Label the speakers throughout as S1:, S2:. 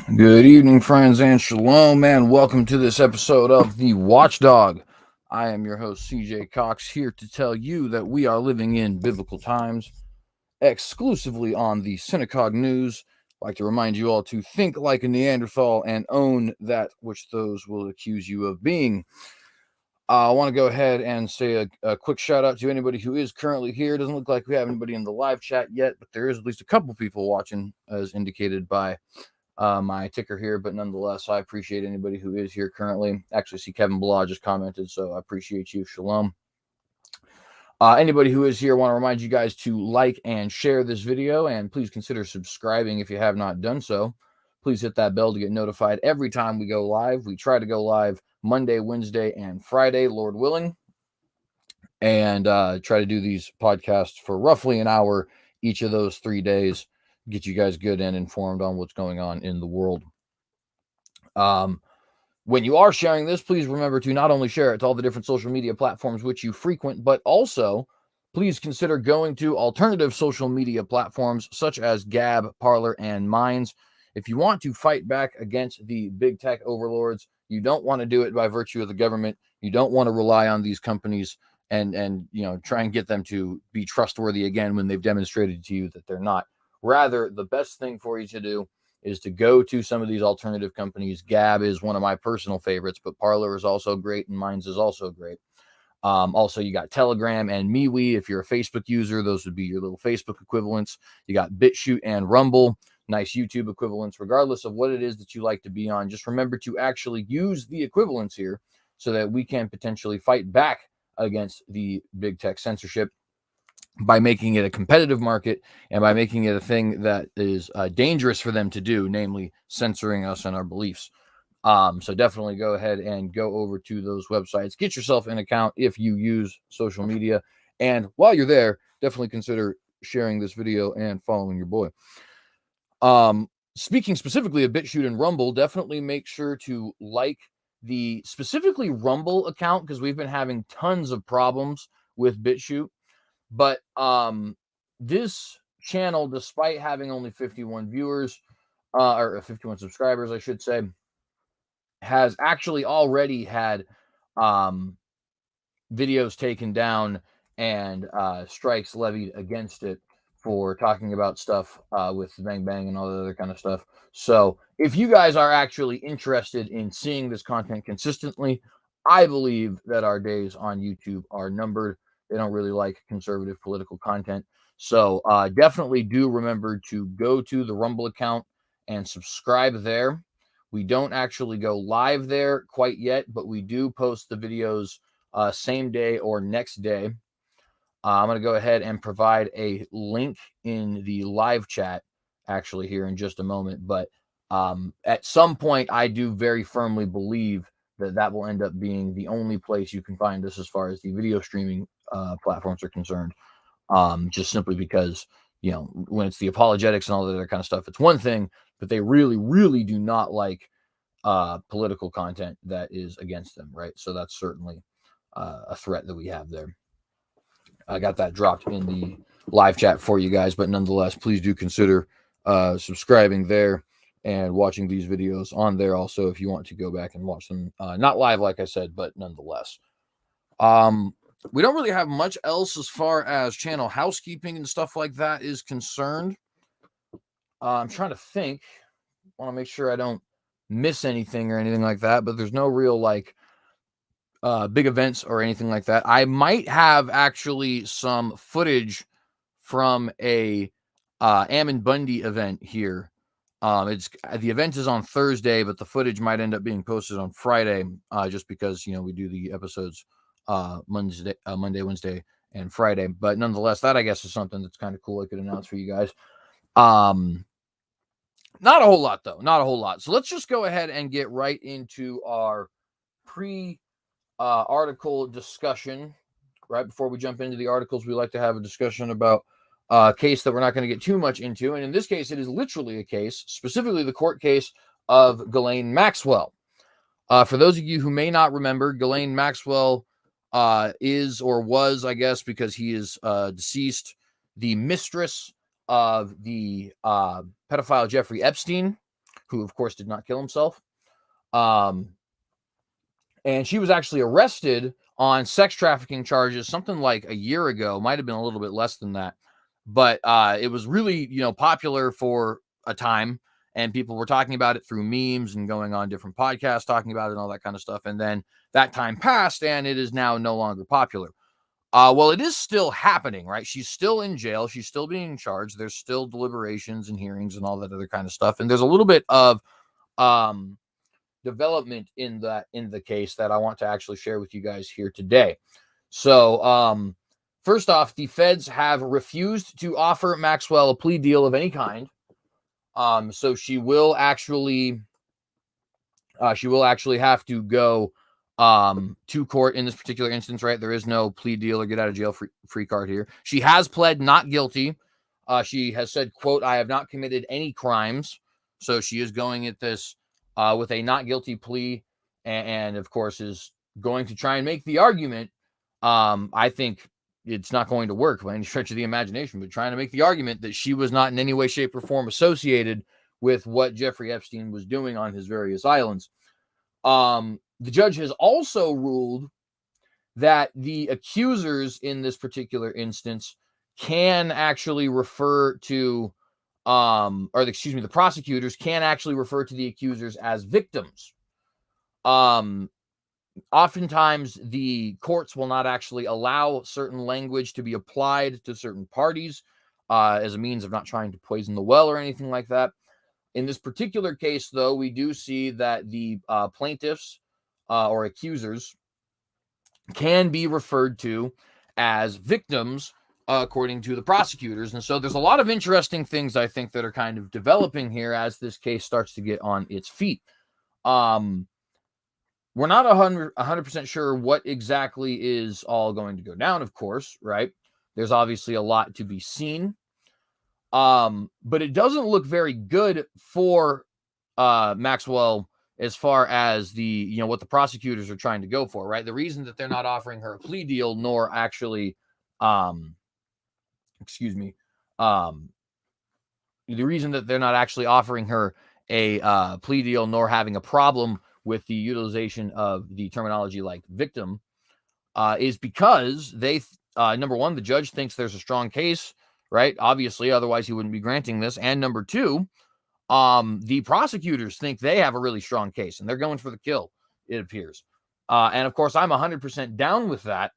S1: Good evening, friends, and shalom, and welcome to this episode of the Watchdog. I am your host, CJ Cox, here to tell you that we are living in biblical times, exclusively on the Synagogue News. I'd like to remind you all to think like a Neanderthal and own that which those will accuse you of being. I want to go ahead and say a quick shout out to anybody who is currently here. It doesn't look like we have anybody in the live chat yet, but there is at least a couple people watching, as indicated by my ticker here, but nonetheless, I appreciate anybody who is here currently. Actually, see Kevin Blah just commented, so I appreciate you. Shalom. Anybody who is here, I want to remind you guys to like and share this video, and please consider subscribing if you have not done so. Please hit that bell to get notified every time we go live. We try to go live Monday, Wednesday, and Friday, Lord willing, and try to do these podcasts for roughly an hour each of those 3 days. Get you guys good and informed on what's going on in the world. When you are sharing this, please remember to not only share it to all the different social media platforms which you frequent, but also please consider going to alternative social media platforms such as Gab, Parler, and Minds. If you want to fight back against the big tech overlords, you don't want to do it by virtue of the government. You don't want to rely on these companies and try and get them to be trustworthy again when they've demonstrated to you that they're not. Rather, the best thing for you to do is to go to some of these alternative companies. Gab is one of my personal favorites, but Parler is also great, and Minds is also great. Also, you got Telegram and MeWe. If you're a Facebook user, those would be your little Facebook equivalents. You got BitChute and Rumble, nice YouTube equivalents. Regardless of what it is that you like to be on, just remember to actually use the equivalents here so that we can potentially fight back against the big tech censorship by making it a competitive market and by making it a thing that is dangerous for them to do, namely censoring us and our beliefs. So definitely go ahead and go over to those websites. Get yourself an account if you use social media. And while you're there, definitely consider sharing this video and following your boy. Speaking specifically of BitChute and Rumble, definitely make sure to like the specifically Rumble account because we've been having tons of problems with BitChute. But this channel, despite having only 51 viewers, or 51 subscribers, I should say, has actually already had videos taken down and strikes levied against it for talking about stuff with Bang Bang and all the other kind of stuff. So if you guys are actually interested in seeing this content consistently, I believe that our days on YouTube are numbered. They don't really like conservative political content. So definitely do remember to go to the Rumble account and subscribe there. We don't actually go live there quite yet, but we do post the videos same day or next day. I'm going to go ahead and provide a link in the live chat actually here in just a moment. But at some point, I do very firmly believe that will end up being the only place you can find us as far as the video streaming platforms are concerned. Just simply because, when it's the apologetics and all that other kind of stuff, it's one thing, but they really, really do not like political content that is against them, right? So that's certainly a threat that we have there. I got that dropped in the live chat for you guys, but nonetheless, please do consider subscribing there and watching these videos on there also if you want to go back and watch them. Not live, like I said, but nonetheless. We don't really have much else as far as channel housekeeping and stuff like that is concerned. I'm trying to think. I want to make sure I don't miss anything or anything like that, but there's no real big events or anything like that. I might have actually some footage from a Ammon Bundy event here. It's the event is on Thursday, but the footage might end up being posted on Friday, just because we do the episodes Monday, Wednesday, and Friday. But nonetheless, that I guess is something that's kind of cool I could announce for you guys. Not a whole lot though, not a whole lot. So let's just go ahead and get right into our article discussion. Right before we jump into the articles, we like to have a discussion about a case that we're not going to get too much into. And in this case, it is literally a case, specifically the court case of Ghislaine Maxwell. For those of you who may not remember, Ghislaine Maxwell is or was, I guess, because he is deceased, the mistress of the pedophile Jeffrey Epstein, who of course did not kill himself. And she was actually arrested on sex trafficking charges something like a year ago, might have been a little bit less than that. But it was really, popular for a time, and people were talking about it through memes and going on different podcasts talking about it and all that kind of stuff. And then that time passed, and it is now no longer popular. Well, it is still happening, right? She's still in jail. She's still being charged. There's still deliberations and hearings and all that other kind of stuff. And there's a little bit of development in the case that I want to actually share with you guys here today. So, first off, the feds have refused to offer Maxwell a plea deal of any kind. So she will actually have to go to court in this particular instance, right? There is no plea deal or get out of jail free card here. She has pled not guilty. She has said, quote, "I have not committed any crimes." So she is going at this with a not guilty plea, and of course is going to try and make the argument. I think it's not going to work by any stretch of the imagination, but trying to make the argument that she was not in any way, shape, or form associated with what Jeffrey Epstein was doing on his various islands. The judge has also ruled that the accusers in this particular instance can actually refer to, the prosecutors can actually refer to the accusers as victims. Oftentimes the courts will not actually allow certain language to be applied to certain parties as a means of not trying to poison the well or anything like that. In this particular case, though, we do see that the plaintiffs or accusers can be referred to as victims according to the prosecutors. And so there's a lot of interesting things, I think, that are kind of developing here as this case starts to get on its feet. We're not 100% sure what exactly is all going to go down, of course, right? There's obviously a lot to be seen. But it doesn't look very good for Maxwell as far as the, what the prosecutors are trying to go for, right? The reason that they're not offering her a plea deal, nor actually, the reason that they're not actually offering her a plea deal, nor having a problem with the utilization of the terminology like victim, is because they, number one, the judge thinks there's a strong case, right? Obviously, otherwise he wouldn't be granting this. And number two, the prosecutors think they have a really strong case and they're going for the kill, it appears. And of course, I'm 100% down with that.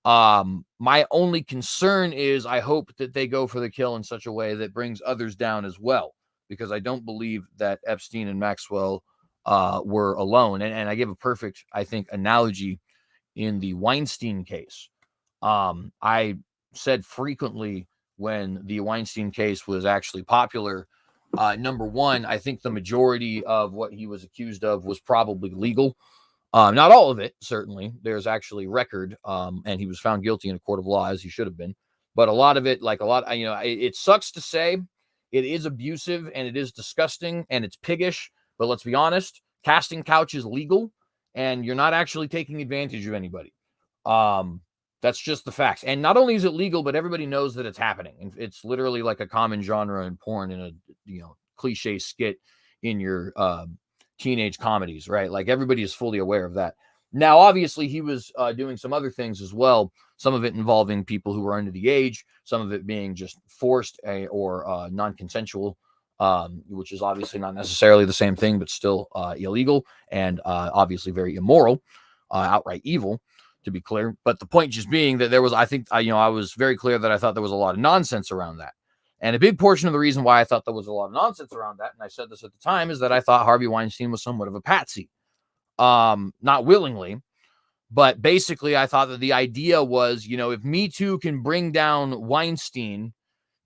S1: My only concern is I hope that they go for the kill in such a way that brings others down as well, because I don't believe that Epstein and Maxwell were alone. And I give a perfect, I think, analogy in the Weinstein case. I said frequently when the Weinstein case was actually popular, number one, I think the majority of what he was accused of was probably legal. Not all of it, certainly. There's actually record, and he was found guilty in a court of law, as he should have been. But a lot of it, it sucks to say, it is abusive and it is disgusting and it's piggish. But let's be honest, casting couch is legal, and you're not actually taking advantage of anybody. That's just the facts. And not only is it legal, but everybody knows that it's happening. It's literally like a common genre in porn and a cliche skit in your teenage comedies, right? Like everybody is fully aware of that. Now, obviously, he was doing some other things as well. Some of it involving people who were under the age, some of it being just forced or non-consensual, which is obviously not necessarily the same thing, but still illegal and obviously very immoral, outright evil, to be clear. But the point just being that there was, I think, I was very clear that I thought there was a lot of nonsense around that. And a big portion of the reason why I thought there was a lot of nonsense around that, and I said this at the time, is that I thought Harvey Weinstein was somewhat of a patsy. Not willingly, but basically I thought that the idea was, if Me Too can bring down Weinstein,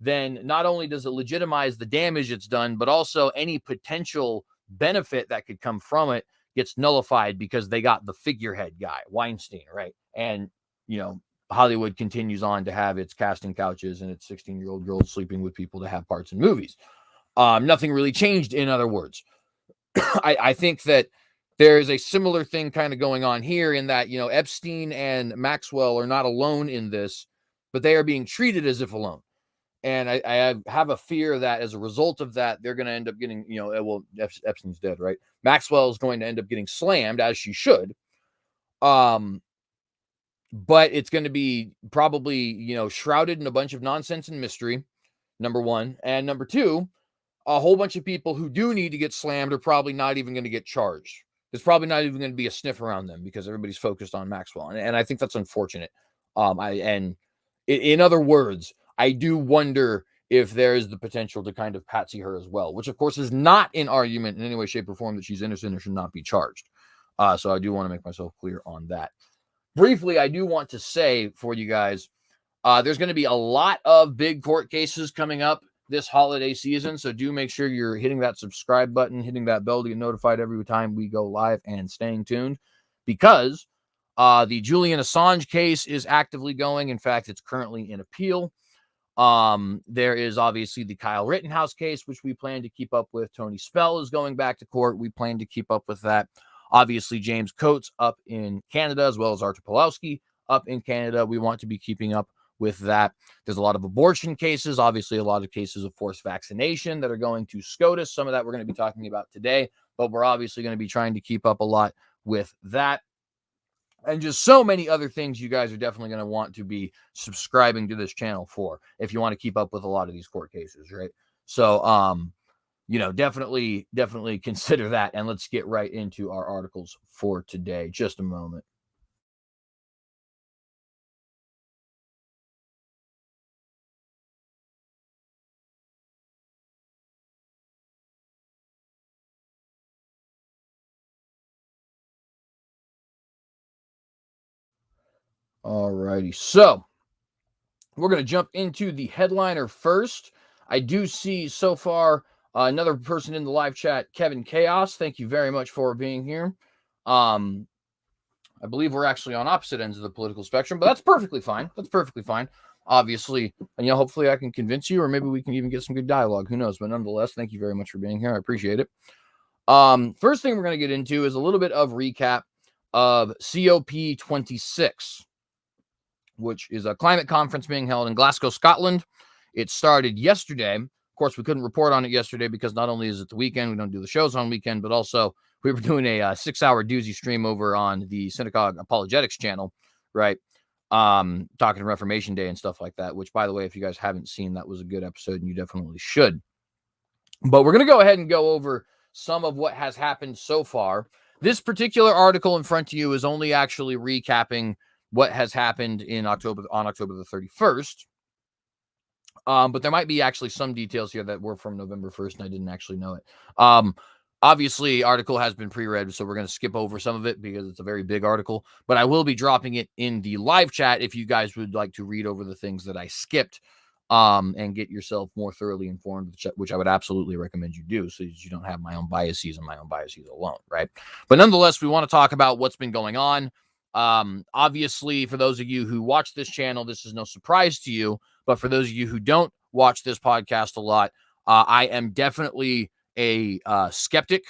S1: then not only does it legitimize the damage it's done, but also any potential benefit that could come from it gets nullified because they got the figurehead guy, Weinstein, right? And, Hollywood continues on to have its casting couches and its 16-year-old girls sleeping with people to have parts in movies. Nothing really changed, in other words. I think that there's a similar thing kind of going on here in that, Epstein and Maxwell are not alone in this, but they are being treated as if alone. And I have a fear that as a result of that, they're going to end up getting, well, Epstein's dead, right? Maxwell is going to end up getting slammed, as she should. But it's going to be probably, shrouded in a bunch of nonsense and mystery, number one. And number two, a whole bunch of people who do need to get slammed are probably not even going to get charged. There's probably not even going to be a sniff around them because everybody's focused on Maxwell. And I think that's unfortunate. In other words, I do wonder if there is the potential to kind of patsy her as well, which of course is not an argument in any way, shape, or form that she's innocent or should not be charged. So I do want to make myself clear on that. Briefly, I do want to say for you guys, there's going to be a lot of big court cases coming up this holiday season. So do make sure you're hitting that subscribe button, hitting that bell to get notified every time we go live, and staying tuned, because the Julian Assange case is actively going. In fact, it's currently in appeal. There is obviously the Kyle Rittenhouse case, which we plan to keep up with. Tony Spell is going back to court. We plan to keep up with that. Obviously, James Coates up in Canada, as well as Artur Pawlowski up in Canada. We want to be keeping up with that. There's a lot of abortion cases, obviously a lot of cases of forced vaccination that are going to SCOTUS. Some of that we're going to be talking about today, but we're obviously going to be trying to keep up a lot with that. And just so many other things you guys are definitely going to want to be subscribing to this channel for, if you want to keep up with a lot of these court cases, right? So, definitely consider that. And let's get right into our articles for today. Just a moment. All righty. So we're going to jump into the headliner first. I do see so far another person in the live chat, Kevin Chaos. Thank you very much for being here. I believe we're actually on opposite ends of the political spectrum, but that's perfectly fine. That's perfectly fine. Obviously, and hopefully I can convince you, or maybe we can even get some good dialogue. Who knows? But nonetheless, thank you very much for being here. I appreciate it. First thing we're going to get into is a little bit of recap of COP26, which is a climate conference being held in Glasgow, Scotland. It started yesterday. Of course, we couldn't report on it yesterday because not only is it the weekend, we don't do the shows on weekend, but also we were doing a 6-hour doozy stream over on the Synagogue Apologetics channel, right? Talking Reformation Day and stuff like that, which, by the way, if you guys haven't seen, that was a good episode and you definitely should. But we're going to go ahead and go over some of what has happened so far. This particular article in front of you is only actually recapping what has happened on October the 31st. But there might be actually some details here that were from November 1st, and I didn't actually know it. Obviously, article has been pre-read, so we're going to skip over some of it because it's a very big article. But I will be dropping it in the live chat if you guys would like to read over the things that I skipped and get yourself more thoroughly informed, which I would absolutely recommend you do, so that you don't have my own biases and my own biases alone, right? But nonetheless, we want to talk about what's been going on. Obviously, for those of you who watch this channel, this is no surprise to you. But for those of you who don't watch this podcast a lot, I am definitely a skeptic.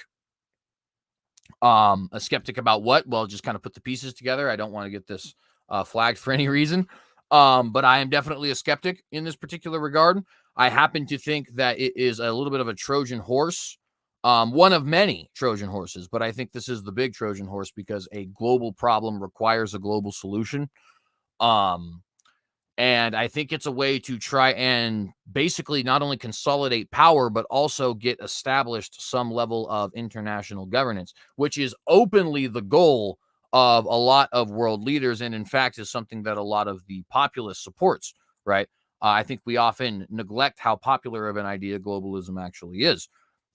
S1: A skeptic about what? Well, just kind of put the pieces together. I don't want to get this flagged for any reason. But I am definitely a skeptic in this particular regard. I happen to think that it is a little bit of a Trojan horse. One of many Trojan horses, but I think this is the big Trojan horse because a global problem requires a global solution. And I think it's a way to try and basically not only consolidate power, but also get established some level of international governance, which is openly the goal of a lot of world leaders. And in fact, is something that a lot of the populace supports, right? I think we often neglect how popular of an idea globalism actually is.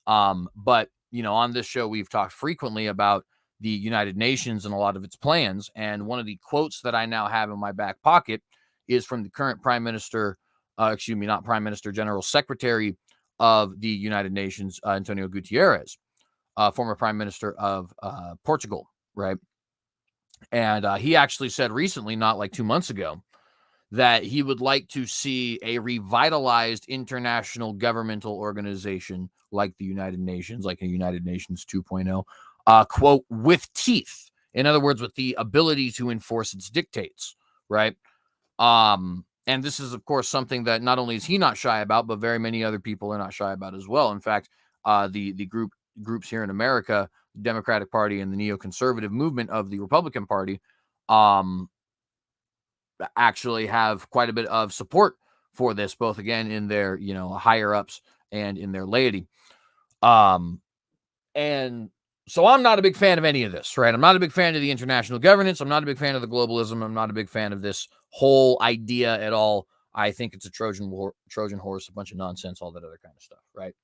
S1: But, on this show, we've talked frequently about the United Nations and a lot of its plans. And one of the quotes that I now have in my back pocket is from the current Prime Minister, not Prime Minister, General Secretary of the United Nations, Antonio Guterres, former Prime Minister of Portugal, right? And he actually said recently, not like 2 months ago, that he would like to see a revitalized international governmental organization like the United Nations, like a United Nations 2.0, quote, with teeth. In other words, with the ability to enforce its dictates, right? And this is, of course, something that not only is he not shy about, but very many other people are not shy about as well. In fact, the groups here in America, the Democratic Party and the neoconservative movement of the Republican Party, actually have quite a bit of support for this, both again in their higher ups and in their laity. And so I'm not a big fan of any of this, right? I'm not a big fan of the international governance. I'm not a big fan of the globalism. I'm not a big fan of this whole idea at all. I think it's a Trojan horse, a bunch of nonsense, all that other kind of stuff, right?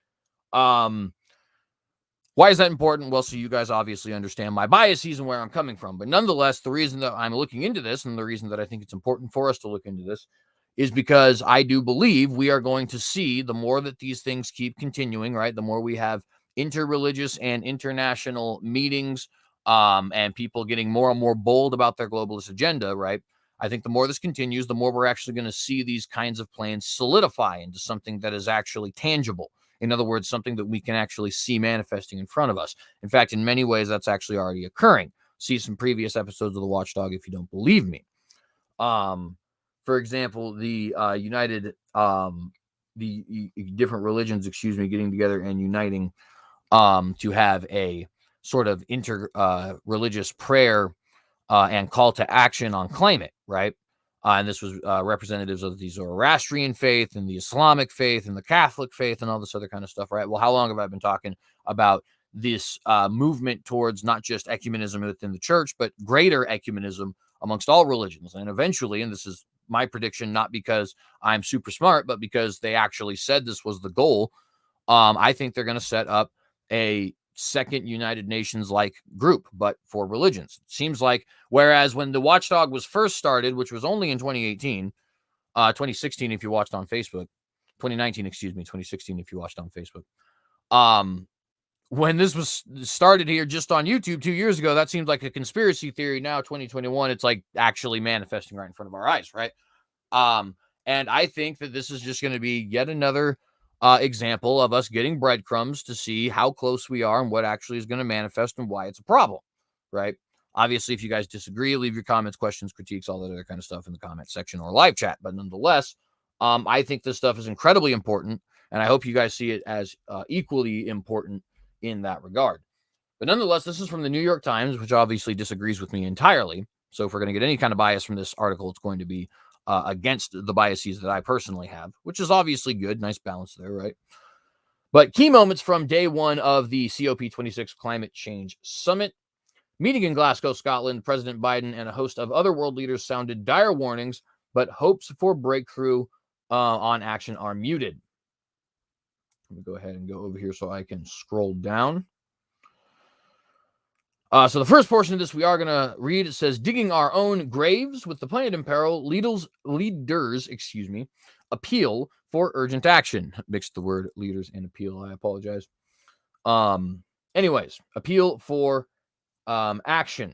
S1: Why is that important? Well, so you guys obviously understand my biases and where I'm coming from. But nonetheless, the reason that I'm looking into this and the reason that I think it's important for us to look into this is because I do believe we are going to see, the more that these things keep continuing, right? The more we have interreligious and international meetings, and people getting more and more bold about their globalist agenda, right? I think the more this continues, the more we're actually going to see these kinds of plans solidify into something that is actually tangible. In other words, something that we can actually see manifesting in front of us. In fact, in many ways, that's actually already occurring. See some previous episodes of the Watchdog if you don't believe me. For example, the different religions, getting together and uniting to have a sort of religious prayer and call to action on climate, right? And this was representatives of the Zoroastrian faith and the Islamic faith and the Catholic faith and all this other kind of stuff, right? Well, how long have I been talking about this movement towards not just ecumenism within the church, but greater ecumenism amongst all religions? And eventually, and this is my prediction, not because I'm super smart, but because they actually said this was the goal, I think they're going to set up a second United Nations like group, but for religions. It seems like, whereas when the Watchdog was first started, which was only in 2016, if you watched on Facebook, 2016, if you watched on Facebook. When this was started here just on YouTube 2 years ago, that seemed like a conspiracy theory. Now, 2021, it's like actually manifesting right in front of our eyes, right? And I think that this is just going to be yet another example of us getting breadcrumbs to see how close we are and what actually is going to manifest and why it's a problem, right? Obviously, if you guys disagree, leave your comments, questions, critiques, all that other kind of stuff in the comment section or live chat. But nonetheless, I think this stuff is incredibly important, and I hope you guys see it as equally important in that regard. But nonetheless, this is from the New York Times, which obviously disagrees with me entirely. So if we're going to get any kind of bias from this article, it's going to be against the biases that I personally have, which is obviously good. Nice balance there, right? But key moments from day one of the COP26 Climate Change Summit. Meeting in Glasgow, Scotland, President Biden and a host of other world leaders sounded dire warnings, but hopes for breakthrough on action are muted. Let me go ahead and go over here so I can scroll down. So the first portion of this we are going to read. It says, digging our own graves with the planet in peril, leaders, appeal for urgent action. Mixed the word leaders and appeal. I apologize. Anyways, appeal for action.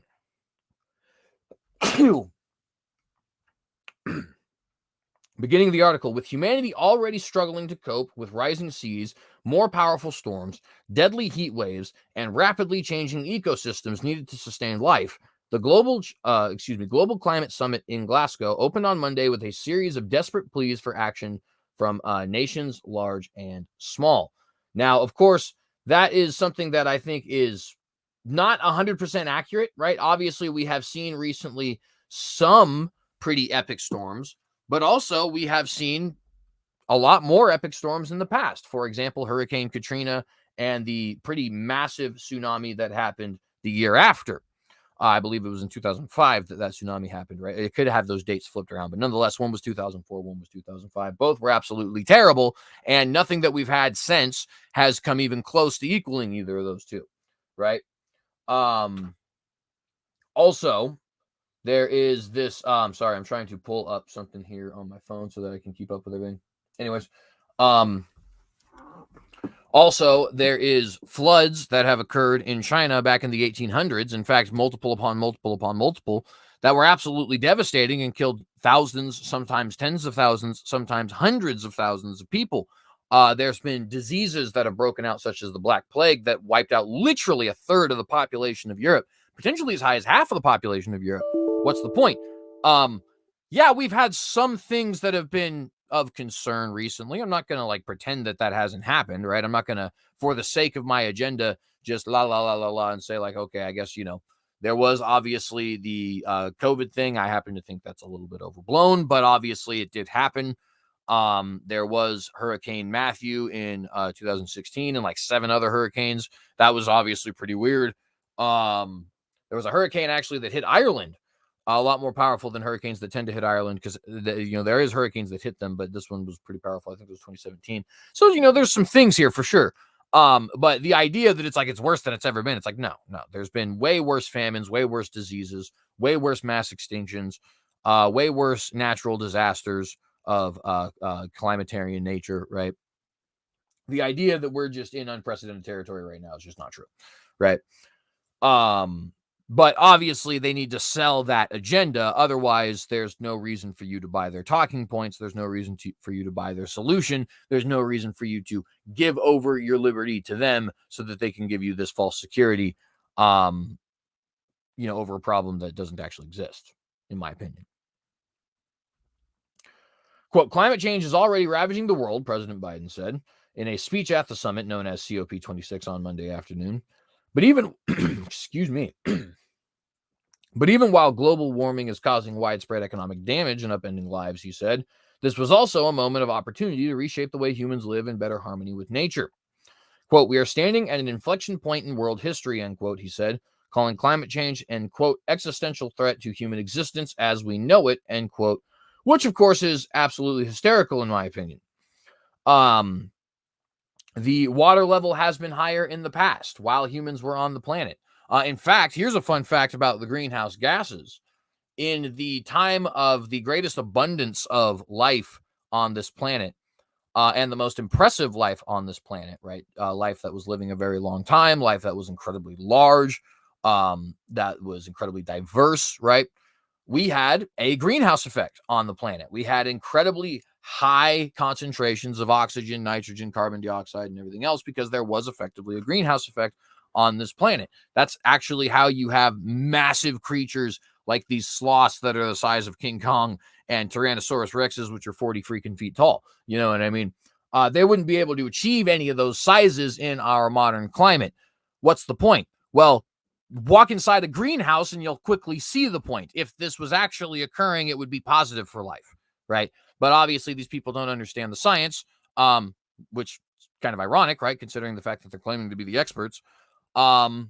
S1: Beginning the article, with humanity already struggling to cope with rising seas, more powerful storms, deadly heat waves, and rapidly changing ecosystems needed to sustain life, the Global Climate Summit in Glasgow opened on Monday with a series of desperate pleas for action from nations large and small. Now, of course, that is something that I think is not 100% accurate, right? Obviously, we have seen recently some pretty epic storms, but also we have seen a lot more epic storms in the past. For example, Hurricane Katrina and the pretty massive tsunami that happened the year after. I believe it was in 2005 that tsunami happened, right? It could have those dates flipped around, but nonetheless, one was 2004, one was 2005. Both were absolutely terrible, and nothing that we've had since has come even close to equaling either of those two, right? Also, there is this, sorry, I'm trying to pull up something here on my phone so that I can keep up with everything. Anyways, also, there is floods that have occurred in China back in the 1800s. In fact, multiple upon multiple that were absolutely devastating and killed thousands, sometimes tens of thousands, sometimes hundreds of thousands of people. There's been diseases that have broken out, such as the Black Plague, that wiped out literally a third of the population of Europe, potentially as high as half of the population of Europe. What's the point? Yeah, we've had some things that have been of concern recently. I'm not going to like pretend that that hasn't happened, right? I'm not going to, for the sake of my agenda, just la la la la la and say like, okay, I guess there was obviously the COVID thing. I happen to think that's a little bit overblown, but obviously it did happen. There was Hurricane Matthew in 2016 and like 7 other hurricanes. That was obviously pretty weird. There was a hurricane actually that hit Ireland, a lot more powerful than hurricanes that tend to hit Ireland, because there is hurricanes that hit them, but this one was pretty powerful. I think it was 2017. So there's some things here for sure. But the idea that it's worse than it's ever been, it's like no. There's been way worse famines, way worse diseases, way worse mass extinctions, way worse natural disasters of climatarian nature, right? The idea that we're just in unprecedented territory right now is just not true, right? But obviously they need to sell that agenda. Otherwise, there's no reason for you to buy their talking points. There's no reason for you to buy their solution. There's no reason for you to give over your liberty to them so that they can give you this false security, over a problem that doesn't actually exist, in my opinion. Quote, climate change is already ravaging the world, President Biden said in a speech at the summit known as COP26 on Monday afternoon. But even, excuse me, but even while global warming is causing widespread economic damage and upending lives, he said, this was also a moment of opportunity to reshape the way humans live in better harmony with nature. Quote, we are standing at an inflection point in world history, end quote, he said, calling climate change an, quote, existential threat to human existence as we know it, end quote, which, of course, is absolutely hysterical, in my opinion. The water level has been higher in the past while humans were on the planet. In fact, here's a fun fact about the greenhouse gases. In the time of the greatest abundance of life on this planet, and the most impressive life on this planet, right? Life that was living a very long time, life that was incredibly large, that was incredibly diverse, right? We had a greenhouse effect on the planet. We had incredibly high concentrations of oxygen, nitrogen, carbon dioxide, and everything else because there was effectively a greenhouse effect on this planet. That's actually how you have massive creatures like these sloths that are the size of King Kong and Tyrannosaurus Rexes, which are 40 freaking feet tall. You know what I mean? They wouldn't be able to achieve any of those sizes in our modern climate. What's the point? Well, walk inside a greenhouse and you'll quickly see the point. If this was actually occurring, it would be positive for life, right? But obviously, these people don't understand the science, which is kind of ironic, right? Considering the fact that they're claiming to be the experts. And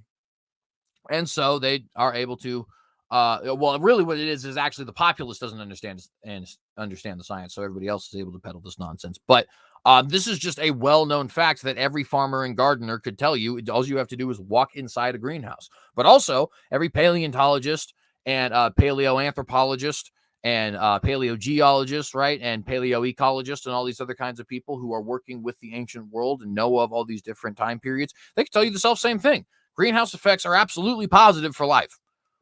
S1: so they are able to, well, really what it is actually the populace doesn't understand the science. So everybody else is able to peddle this nonsense. But this is just a well-known fact that every farmer and gardener could tell you. All you have to do is walk inside a greenhouse. But also every paleontologist and paleoanthropologist and paleogeologist, right, and paleoecologist and all these other kinds of people who are working with the ancient world and know of all these different time periods, they can tell you the self-same thing. Greenhouse effects are absolutely positive for life.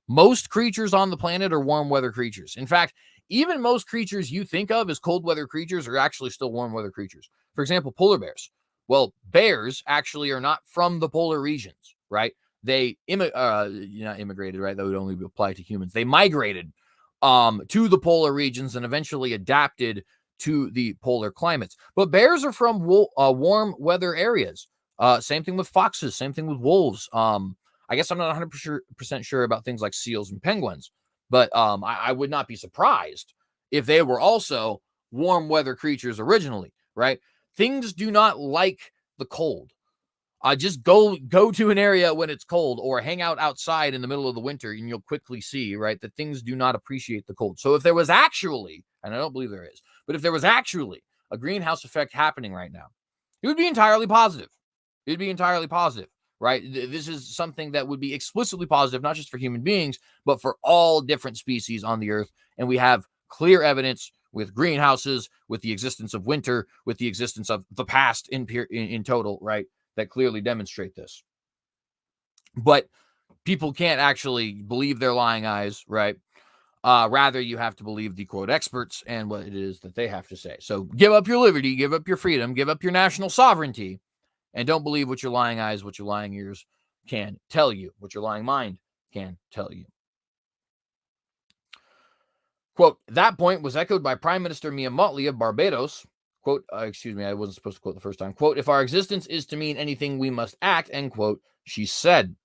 S1: Most creatures on the planet are warm weather creatures. In fact, even most creatures you think of as cold weather creatures are actually still warm weather creatures. For example, polar bears. Well, bears actually are not from the polar regions, right? They not immigrated, right? That would only apply to humans. They migrated to the polar regions and eventually adapted to the polar climates. But bears are from warm weather areas. Same thing with foxes. Same thing with wolves. I guess I'm not 100% sure about things like seals and penguins, but I would not be surprised if they were also warm weather creatures originally, right? Things do not like the cold. Just go to an area when it's cold or hang out outside in the middle of the winter and you'll quickly see, right, that things do not appreciate the cold. So if there was actually, and I don't believe there is, but if there was actually a greenhouse effect happening right now, it would be entirely positive. It'd be entirely positive, right? This is something that would be explicitly positive, not just for human beings, but for all different species on the earth. And we have clear evidence with greenhouses, with the existence of winter, with the existence of the past in total, right, that clearly demonstrate this. But people can't actually believe their lying eyes, right? Rather, you have to believe the quote experts and what it is that they have to say. So give up your liberty, give up your freedom, give up your national sovereignty, and don't believe what your lying eyes, what your lying ears can tell you, what your lying mind can tell you. Quote, that point was echoed by Prime Minister Mia Mottley of Barbados. Quote, excuse me, I wasn't supposed to quote the first time. Quote, if our existence is to mean anything, we must act, end quote, she said.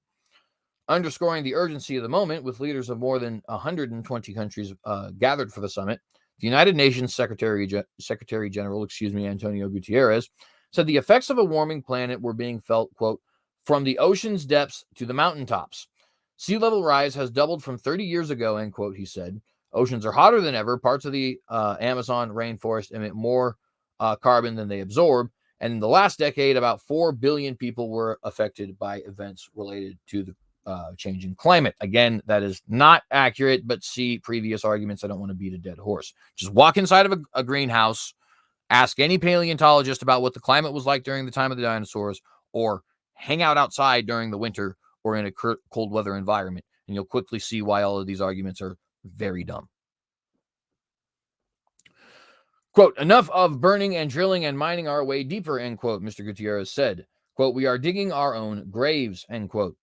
S1: Underscoring the urgency of the moment, with leaders of more than 120 countries gathered for the summit, the United Nations Secretary General, Antonio Guterres, said the effects of a warming planet were being felt, quote, from the ocean's depths to the mountaintops. Sea level rise has doubled from 30 years ago, end quote, he said. Oceans are hotter than ever. Parts of the Amazon rainforest emit more carbon than they absorb. And in the last decade, about 4 billion people were affected by events related to the changing climate. Again, that is not accurate, but see previous arguments. I don't want to beat a dead horse. Just walk inside of a greenhouse, ask any paleontologist about what the climate was like during the time of the dinosaurs, or hang out outside during the winter or in a cold weather environment, and you'll quickly see why all of these arguments are very dumb. Quote, enough of burning and drilling and mining our way deeper, end quote, Mr. Gutierrez said. Quote, we are digging our own graves, end quote.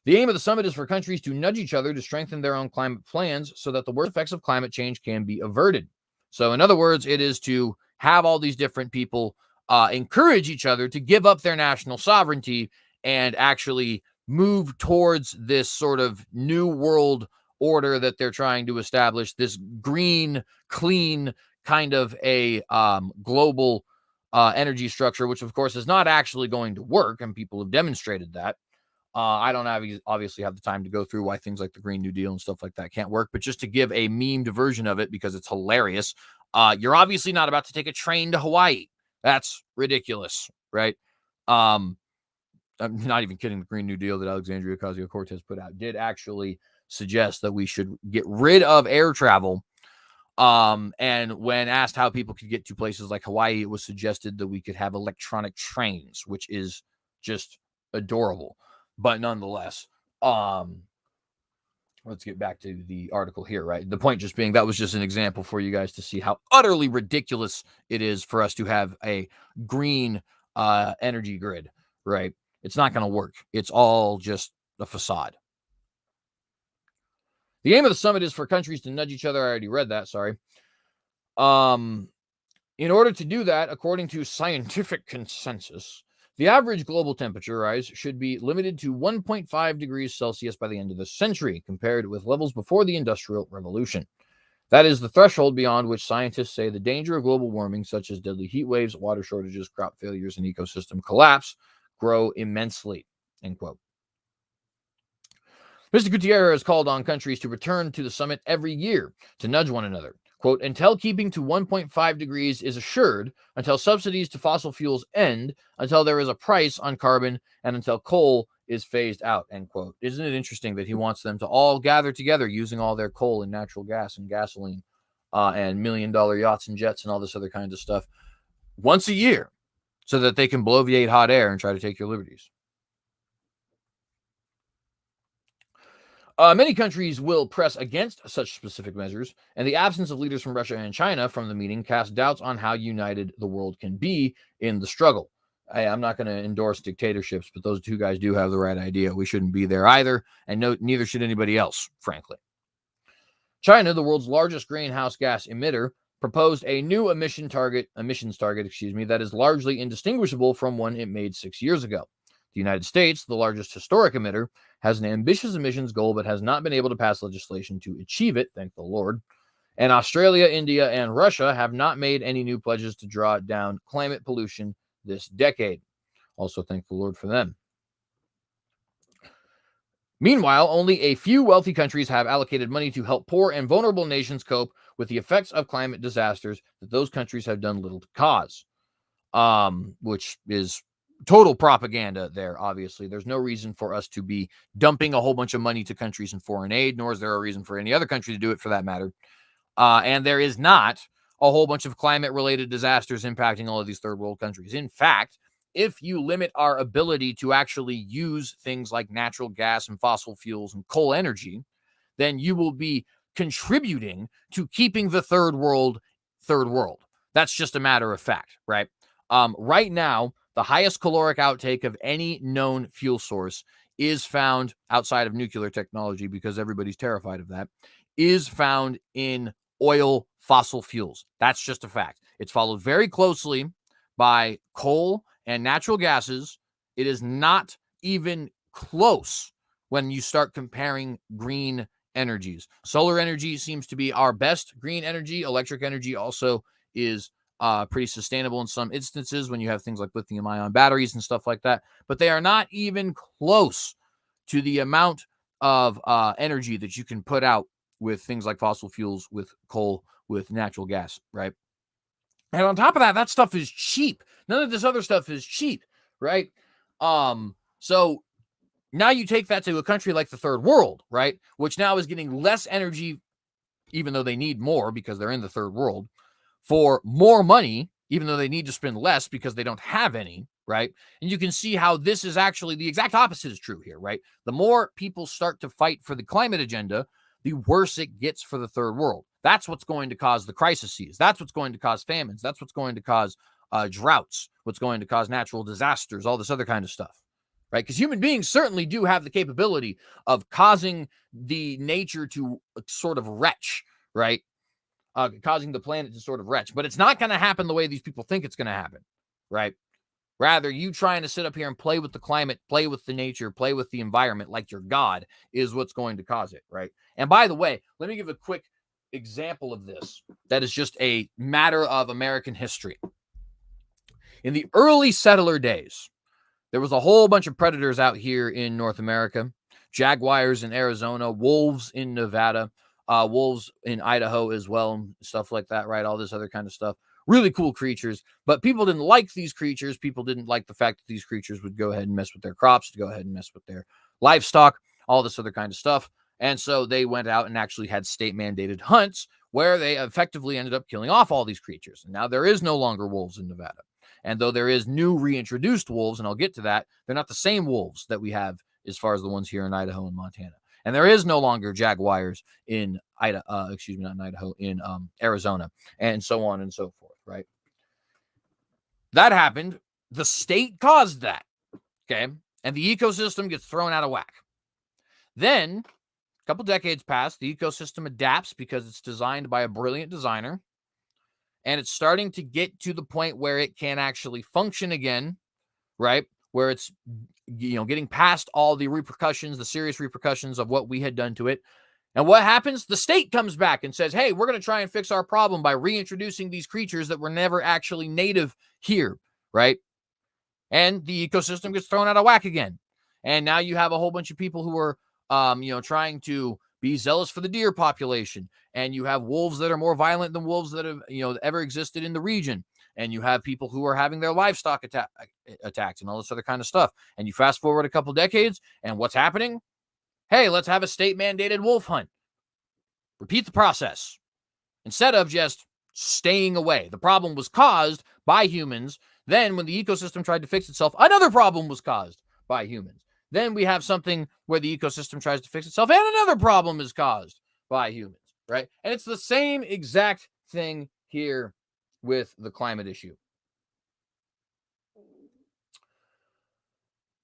S1: The aim of the summit is for countries to nudge each other to strengthen their own climate plans so that the worst effects of climate change can be averted. So, in other words, it is to have all these different people encourage each other to give up their national sovereignty and actually move towards this sort of new world order that they're trying to establish, this green, clean kind of a global energy structure, which, of course, is not actually going to work, and people have demonstrated that. I don't obviously have the time to go through why things like the Green New Deal and stuff like that can't work, but just to give a memed version of it because it's hilarious. You're obviously not about to take a train to Hawaii. That's ridiculous, right? I'm not even kidding. The Green New Deal that Alexandria Ocasio-Cortez put out did actually suggest that we should get rid of air travel. And when asked how people could get to places like Hawaii, it was suggested that we could have electronic trains, which is just adorable. But nonetheless, let's get back to the article here, right? The point just being that was just an example for you guys to see how utterly ridiculous it is for us to have a green energy grid, right? It's not going to work. It's all just a facade. The aim of the summit is for countries to nudge each other. I already read that, sorry. In order to do that, according to scientific consensus, the average global temperature rise should be limited to 1.5 degrees Celsius by the end of the century, compared with levels before the Industrial Revolution. That is the threshold beyond which scientists say the danger of global warming, such as deadly heat waves, water shortages, crop failures, and ecosystem collapse, grow immensely, end quote. Mr. Gutierrez called on countries to return to the summit every year to nudge one another. Quote, until keeping to 1.5 degrees is assured, until subsidies to fossil fuels end, until there is a price on carbon, and until coal is phased out, end quote. Isn't it interesting that he wants them to all gather together using all their coal and natural gas and gasoline and million-dollar yachts and jets and all this other kinds of stuff once a year so that they can bloviate hot air and try to take your liberties? Many countries will press against such specific measures, and the absence of leaders from Russia and China from the meeting cast doubts on how united the world can be in the struggle. I'm not going to endorse dictatorships, but those two guys do have the right idea. We shouldn't be there either, and neither should anybody else, frankly. China, the world's largest greenhouse gas emitter, proposed a new emissions target, that is largely indistinguishable from one it made 6 years ago. The United States, the largest historic emitter, has an ambitious emissions goal but has not been able to pass legislation to achieve it, thank the Lord. And Australia, India, and Russia have not made any new pledges to draw down climate pollution this decade. Also, thank the Lord for them. Meanwhile, only a few wealthy countries have allocated money to help poor and vulnerable nations cope with the effects of climate disasters that those countries have done little to cause, which is total propaganda there, obviously. There's no reason for us to be dumping a whole bunch of money to countries in foreign aid, nor is there a reason for any other country to do it for that matter. And there is not a whole bunch of climate-related disasters impacting all of these third world countries. In fact, if you limit our ability to actually use things like natural gas and fossil fuels and coal energy, then you will be contributing to keeping the third world. That's just a matter of fact, right? Right now, the highest caloric outtake of any known fuel source is found outside of nuclear technology because everybody's terrified of that, is found in oil, fossil fuels. That's just a fact. It's followed very closely by coal and natural gases. It is not even close when you start comparing green energies. Solar energy seems to be our best green energy. Electric energy also is pretty sustainable in some instances when you have things like lithium ion batteries and stuff like that. But they are not even close to the amount of energy that you can put out with things like fossil fuels, with coal, with natural gas, right? And on top of that, that stuff is cheap. None of this other stuff is cheap, right? So now you take that to a country like the third world, right? Which now is getting less energy, even though they need more because they're in the third world, for more money, even though they need to spend less because they don't have any, right? And you can see how this is actually the exact opposite is true here, right? The more people start to fight for the climate agenda, the worse it gets for the third world. That's what's going to cause the crises. That's what's going to cause famines. That's what's going to cause droughts, what's going to cause natural disasters, all this other kind of stuff, right? Because human beings certainly do have the capability of causing the nature to sort of retch, right? Causing the planet to sort of retch. But it's not going to happen the way these people think it's going to happen, right? Rather, you trying to sit up here and play with the climate, play with the nature, play with the environment like you're God is what's going to cause it, right? And by the way, let me give a quick example of this that is just a matter of American history. In the early settler days, there was a whole bunch of predators out here in North America, jaguars in Arizona, wolves in Nevada, wolves in Idaho as well, stuff like that, right? All this other kind of stuff. Really cool creatures, but people didn't like these creatures. People didn't like the fact that these creatures would go ahead and mess with their crops, to go ahead and mess with their livestock, all this other kind of stuff. And so they went out and actually had state mandated hunts where they effectively ended up killing off all these creatures. And now there is no longer wolves in Nevada. And though there is new reintroduced wolves, and I'll get to that, they're not the same wolves that we have as far as the ones here in Idaho and Montana. And there is no longer jaguars in in Arizona, and so on and so forth, right? That happened. The state caused that, okay? And the ecosystem gets thrown out of whack. Then, a couple decades pass, the ecosystem adapts because it's designed by a brilliant designer, and it's starting to get to the point where it can actually function again, right? Where it's, getting past all the repercussions, the serious repercussions of what we had done to it. And what happens? The state comes back and says, hey, we're going to try and fix our problem by reintroducing these creatures that were never actually native here, right? And the ecosystem gets thrown out of whack again. And now you have a whole bunch of people who are, trying to be zealous for the deer population. And you have wolves that are more violent than wolves that have, ever existed in the region. And you have people who are having their livestock attacked and all this other kind of stuff. And you fast forward a couple decades, and what's happening? Hey, let's have a state-mandated wolf hunt. Repeat the process. Instead of just staying away. The problem was caused by humans. Then when the ecosystem tried to fix itself, another problem was caused by humans. Then we have something where the ecosystem tries to fix itself, and another problem is caused by humans, right? And it's the same exact thing here with the climate issue.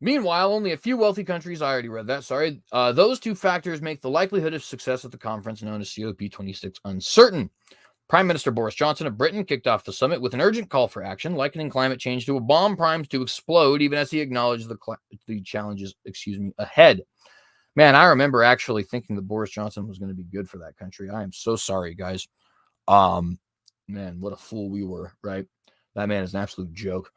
S1: Meanwhile, only a few wealthy countries, I already read that, sorry, those two factors make the likelihood of success at the conference known as COP26 uncertain. Prime Minister Boris Johnson of Britain kicked off the summit with an urgent call for action, likening climate change to a bomb primed to explode, even as he acknowledged the challenges, ahead. Man, I remember actually thinking that Boris Johnson was going to be good for that country. I am so sorry, guys. Man, what a fool we were, right? That man is an absolute joke.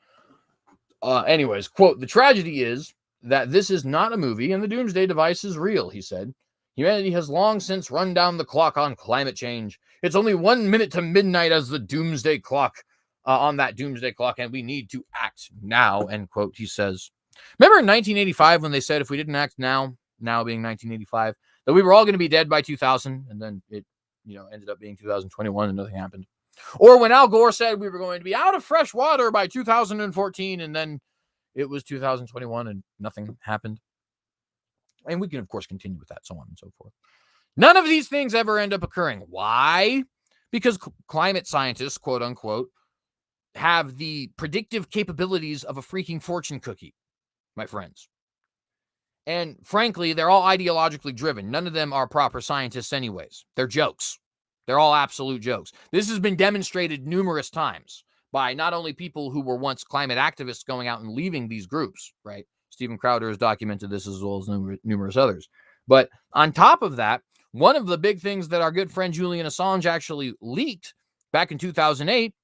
S1: Anyways, quote, the tragedy is that this is not a movie and the doomsday device is real, he said. Humanity has long since run down the clock on climate change. It's only 1 minute to midnight as the doomsday clock, on that doomsday clock, and we need to act now, end quote, he says. Remember in 1985 when they said if we didn't act now being 1985, that we were all going to be dead by 2000, and then it, ended up being 2021 and nothing happened. Or when Al Gore said we were going to be out of fresh water by 2014, and then it was 2021 and nothing happened. And we can, of course, continue with that, so on and so forth. None of these things ever end up occurring. Why? Because climate scientists, quote unquote, have the predictive capabilities of a freaking fortune cookie, my friends. And frankly, they're all ideologically driven. None of them are proper scientists anyways. They're jokes. They're all absolute jokes. This has been demonstrated numerous times by not only people who were once climate activists going out and leaving these groups, right? Stephen Crowder has documented this as well as numerous others. But on top of that, one of the big things that our good friend Julian Assange actually leaked back in 2008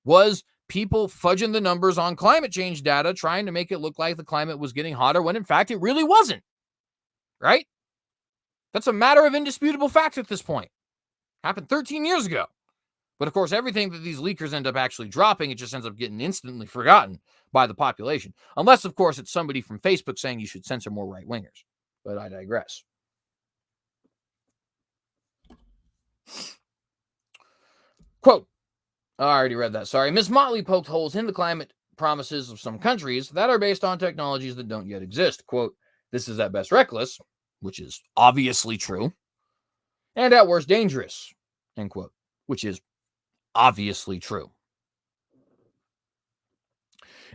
S1: was people fudging the numbers on climate change data, trying to make it look like the climate was getting hotter when in fact it really wasn't, right? That's a matter of indisputable fact at this point. Happened 13 years ago. But of course, everything that these leakers end up actually dropping, it just ends up getting instantly forgotten by the population. Unless, of course, it's somebody from Facebook saying you should censor more right-wingers. But I digress. Quote, I already read that, sorry. Ms. Motley poked holes in the climate promises of some countries that are based on technologies that don't yet exist. Quote, this is at best reckless, which is obviously true, and at worst dangerous, end quote, which is obviously true.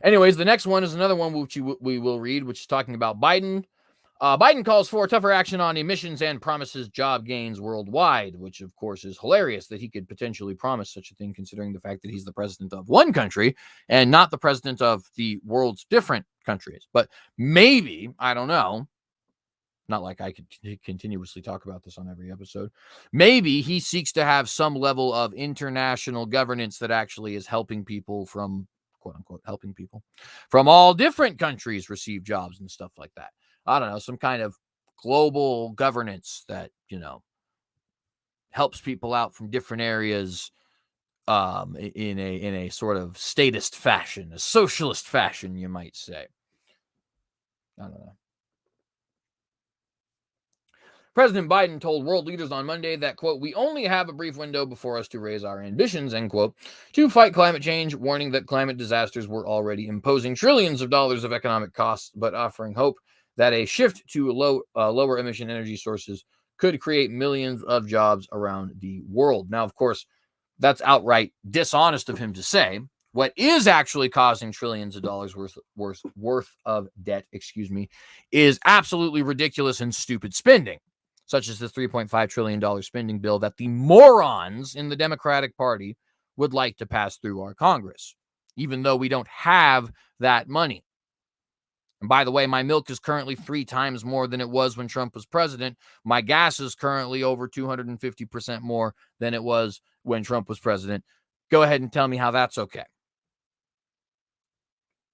S1: Anyways, the next one is another one which we will read, which is talking about Biden. Biden calls for tougher action on emissions and promises job gains worldwide, which of course is hilarious that he could potentially promise such a thing, considering the fact that he's the president of one country and not the president of the world's different countries. But maybe, I don't know, not like I could continuously talk about this on every episode. Maybe he seeks to have some level of international governance that actually is helping people from, quote unquote, helping people from all different countries receive jobs and stuff like that. I don't know, some kind of global governance that, you know, helps people out from different areas in a sort of statist fashion, a socialist fashion, you might say. I don't know. President Biden told world leaders on Monday that, quote, we only have a brief window before us to raise our ambitions, end quote, to fight climate change, warning that climate disasters were already imposing trillions of dollars of economic costs, but offering hope that a shift to lower emission energy sources could create millions of jobs around the world. Now, of course, that's outright dishonest of him to say. What is actually causing trillions of dollars worth of debt, is absolutely ridiculous and stupid spending, such as the $3.5 trillion spending bill that the morons in the Democratic Party would like to pass through our Congress, even though we don't have that money. And by the way, my milk is currently 3 times more than it was when Trump was president. My gas is currently over 250% more than it was when Trump was president. Go ahead and tell me how that's okay.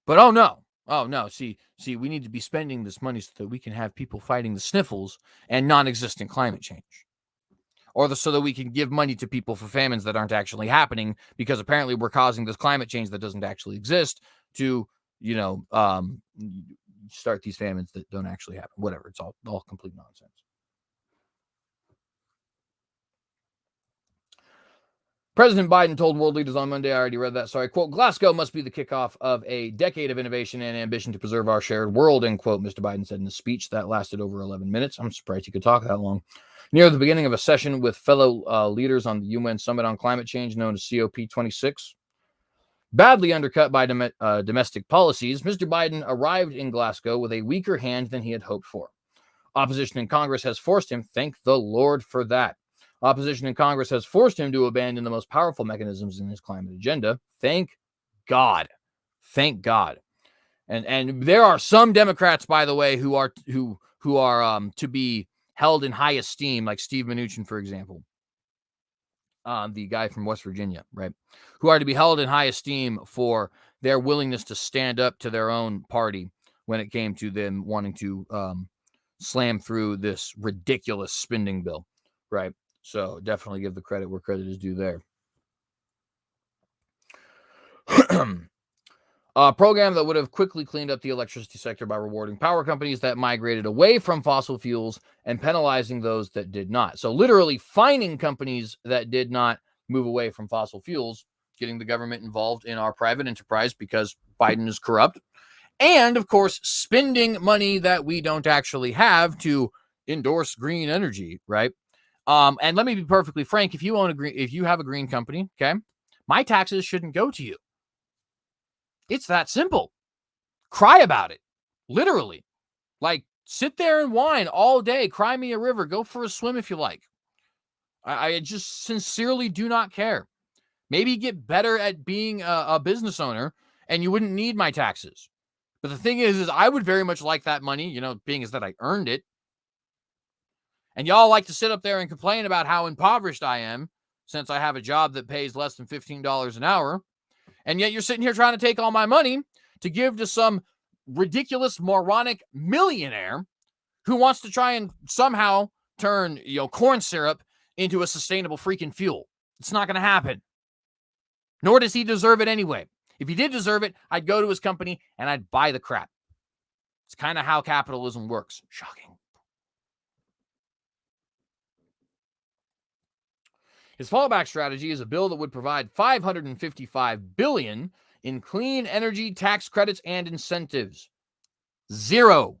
S1: But oh no, see, we need to be spending this money so that we can have people fighting the sniffles and non-existent climate change. Or so that we can give money to people for famines that aren't actually happening, because apparently we're causing this climate change that doesn't actually exist to, start these famines that don't actually happen. Whatever, it's all complete nonsense. President Biden told world leaders on Monday, I already read that, sorry, quote, Glasgow must be the kickoff of a decade of innovation and ambition to preserve our shared world, end quote, Mr. Biden said in a speech that lasted over 11 minutes. I'm surprised he could talk that long. Near the beginning of a session with fellow leaders on the UN Summit on Climate Change, known as COP26. Badly undercut by domestic policies, Mr. Biden arrived in Glasgow with a weaker hand than he had hoped for. Opposition in Congress has forced him, thank the Lord for that. Opposition in Congress has forced him to abandon the most powerful mechanisms in his climate agenda. Thank God. Thank God. And there are some Democrats, by the way, who are to be held in high esteem, like Steve Mnuchin, for example, the guy from West Virginia, right, who are to be held in high esteem for their willingness to stand up to their own party when it came to them wanting to slam through this ridiculous spending bill, right? So definitely give the credit where credit is due there. A program that would have quickly cleaned up the electricity sector by rewarding power companies that migrated away from fossil fuels and penalizing those that did not. So literally fining companies that did not move away from fossil fuels, getting the government involved in our private enterprise because Biden is corrupt, and of course spending money that we don't actually have to endorse green energy, right? And let me be perfectly frank, if you have a green company, okay, my taxes shouldn't go to you. It's that simple. Cry about it. Literally. Like, Sit there and whine all day. Cry me a river. Go for a swim if you like. I just sincerely do not care. Maybe get better at being a business owner and you wouldn't need my taxes. But the thing is I would very much like that money, being as that I earned it. And y'all like to sit up there and complain about how impoverished I am since I have a job that pays less than $15 an hour. And yet you're sitting here trying to take all my money to give to some ridiculous, moronic millionaire who wants to try and somehow turn, corn syrup into a sustainable freaking fuel. It's not going to happen. Nor does he deserve it anyway. If he did deserve it, I'd go to his company and I'd buy the crap. It's kind of how capitalism works. Shocking. His fallback strategy is a bill that would provide $555 billion in clean energy tax credits and incentives. 0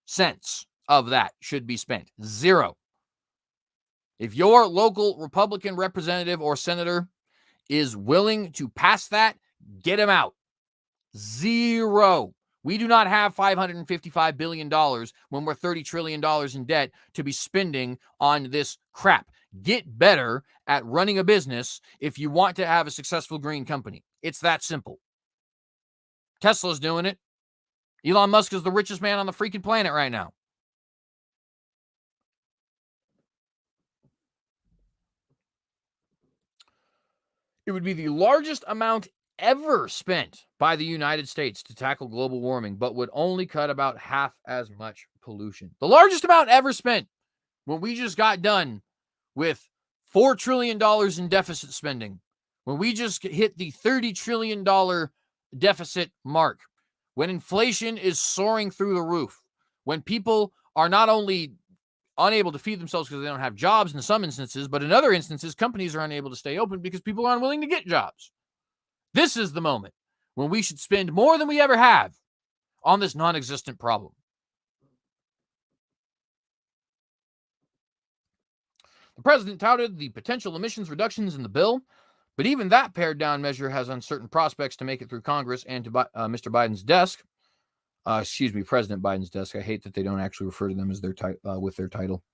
S1: cents of that should be spent. 0. If your local Republican representative or senator is willing to pass that, get him out. 0. We do not have $555 billion when we're $30 trillion in debt to be spending on this crap. Get better at running a business if you want to have a successful green company. It's that simple. Tesla's doing it. Elon Musk is the richest man on the freaking planet right now. It would be the largest amount ever spent by the United States to tackle global warming, but would only cut about half as much pollution. The largest amount ever spent when we just got done with $4 trillion in deficit spending, when we just hit the $30 trillion deficit mark, when inflation is soaring through the roof, when people are not only unable to feed themselves because they don't have jobs in some instances, but in other instances, companies are unable to stay open because people aren't willing to get jobs. This is the moment when we should spend more than we ever have on this non-existent problem. The president touted the potential emissions reductions in the bill, but even that pared-down measure has uncertain prospects to make it through Congress and to Mr. Biden's desk. President Biden's desk. I hate that they don't actually refer to them as with their title.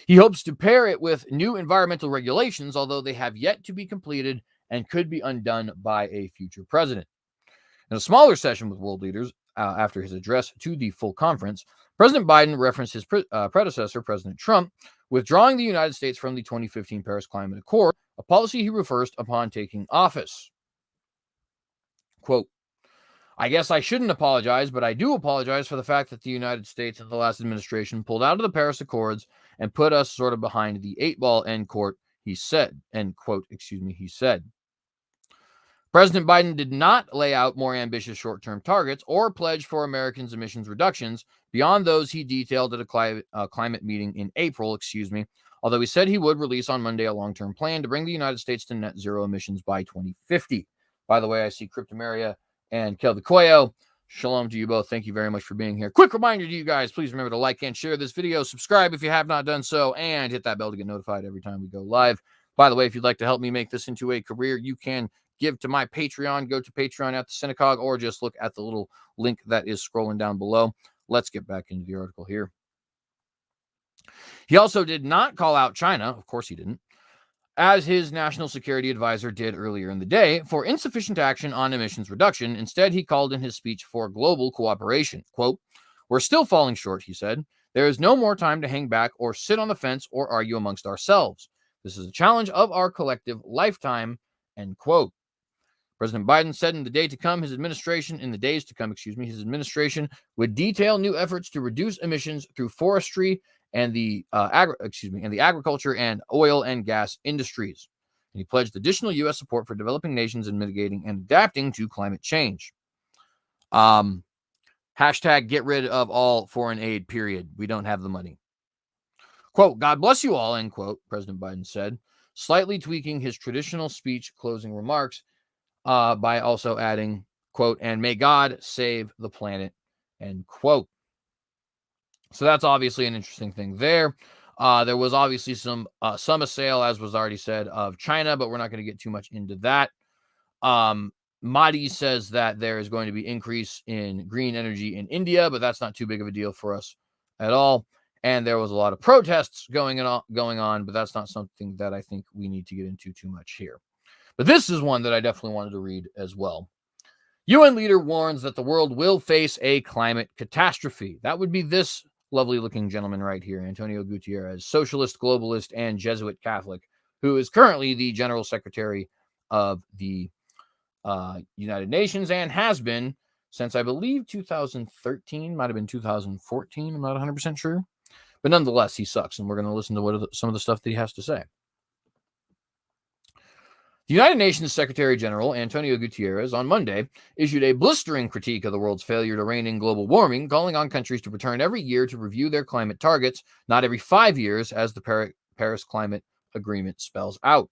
S1: He hopes to pair it with new environmental regulations, although they have yet to be completed and could be undone by a future president. In a smaller session with world leaders after his address to the full conference, President Biden referenced his predecessor, President Trump, withdrawing the United States from the 2015 Paris Climate Accord, a policy he reversed upon taking office. Quote, I guess I shouldn't apologize, but I do apologize for the fact that the United States and the last administration pulled out of the Paris Accords and put us sort of behind the 8-ball, end quote, he said. He said. President Biden did not lay out more ambitious short-term targets or pledge for Americans' emissions reductions beyond those he detailed at a climate meeting in April, although he said he would release on Monday a long-term plan to bring the United States to net zero emissions by 2050. By the way, I see Cryptomaria and Kelvicoyo. Shalom to you both. Thank you very much for being here. Quick reminder to you guys, please remember to like and share this video, subscribe if you have not done so, and hit that bell to get notified every time we go live. By the way, if you'd like to help me make this into a career, you can give to my Patreon. Go to Patreon at the Synagogue, or just look at the little link that is scrolling down below. Let's get back into the article here. He also did not call out China, of course he didn't, as his national security advisor did earlier in the day, for insufficient action on emissions reduction. Instead, he called in his speech for global cooperation. Quote, we're still falling short, he said. There is no more time to hang back or sit on the fence or argue amongst ourselves. This is a challenge of our collective lifetime, end quote. President Biden said in the days to come, his administration would detail new efforts to reduce emissions through forestry and the agriculture and oil and gas industries. And he pledged additional U.S. support for developing nations in mitigating and adapting to climate change. Hashtag get rid of all foreign aid, period. We don't have the money. Quote, God bless you all, end quote, President Biden said, slightly tweaking his traditional speech closing remarks by also adding, quote, and may God save the planet, end quote. So that's obviously an interesting thing there. There was obviously some assail, as was already said, of China, but we're not going to get too much into that. Madi says that there is going to be increase in green energy in India, but that's not too big of a deal for us at all. And there was a lot of protests going on, but that's not something that I think we need to get into too much here. But this is one that I definitely wanted to read as well. UN leader warns that the world will face a climate catastrophe. That would be this lovely looking gentleman right here, Antonio Guterres, socialist, globalist, and Jesuit Catholic, who is currently the General Secretary of the United Nations and has been since, I believe, 2013, might have been 2014. I'm not 100% sure. But nonetheless, he sucks, and we're going to listen to some of the stuff that he has to say. The United Nations Secretary General, Antonio Guterres, on Monday issued a blistering critique of the world's failure to rein in global warming, calling on countries to return every year to review their climate targets, not every 5 years, as the Paris Climate Agreement spells out.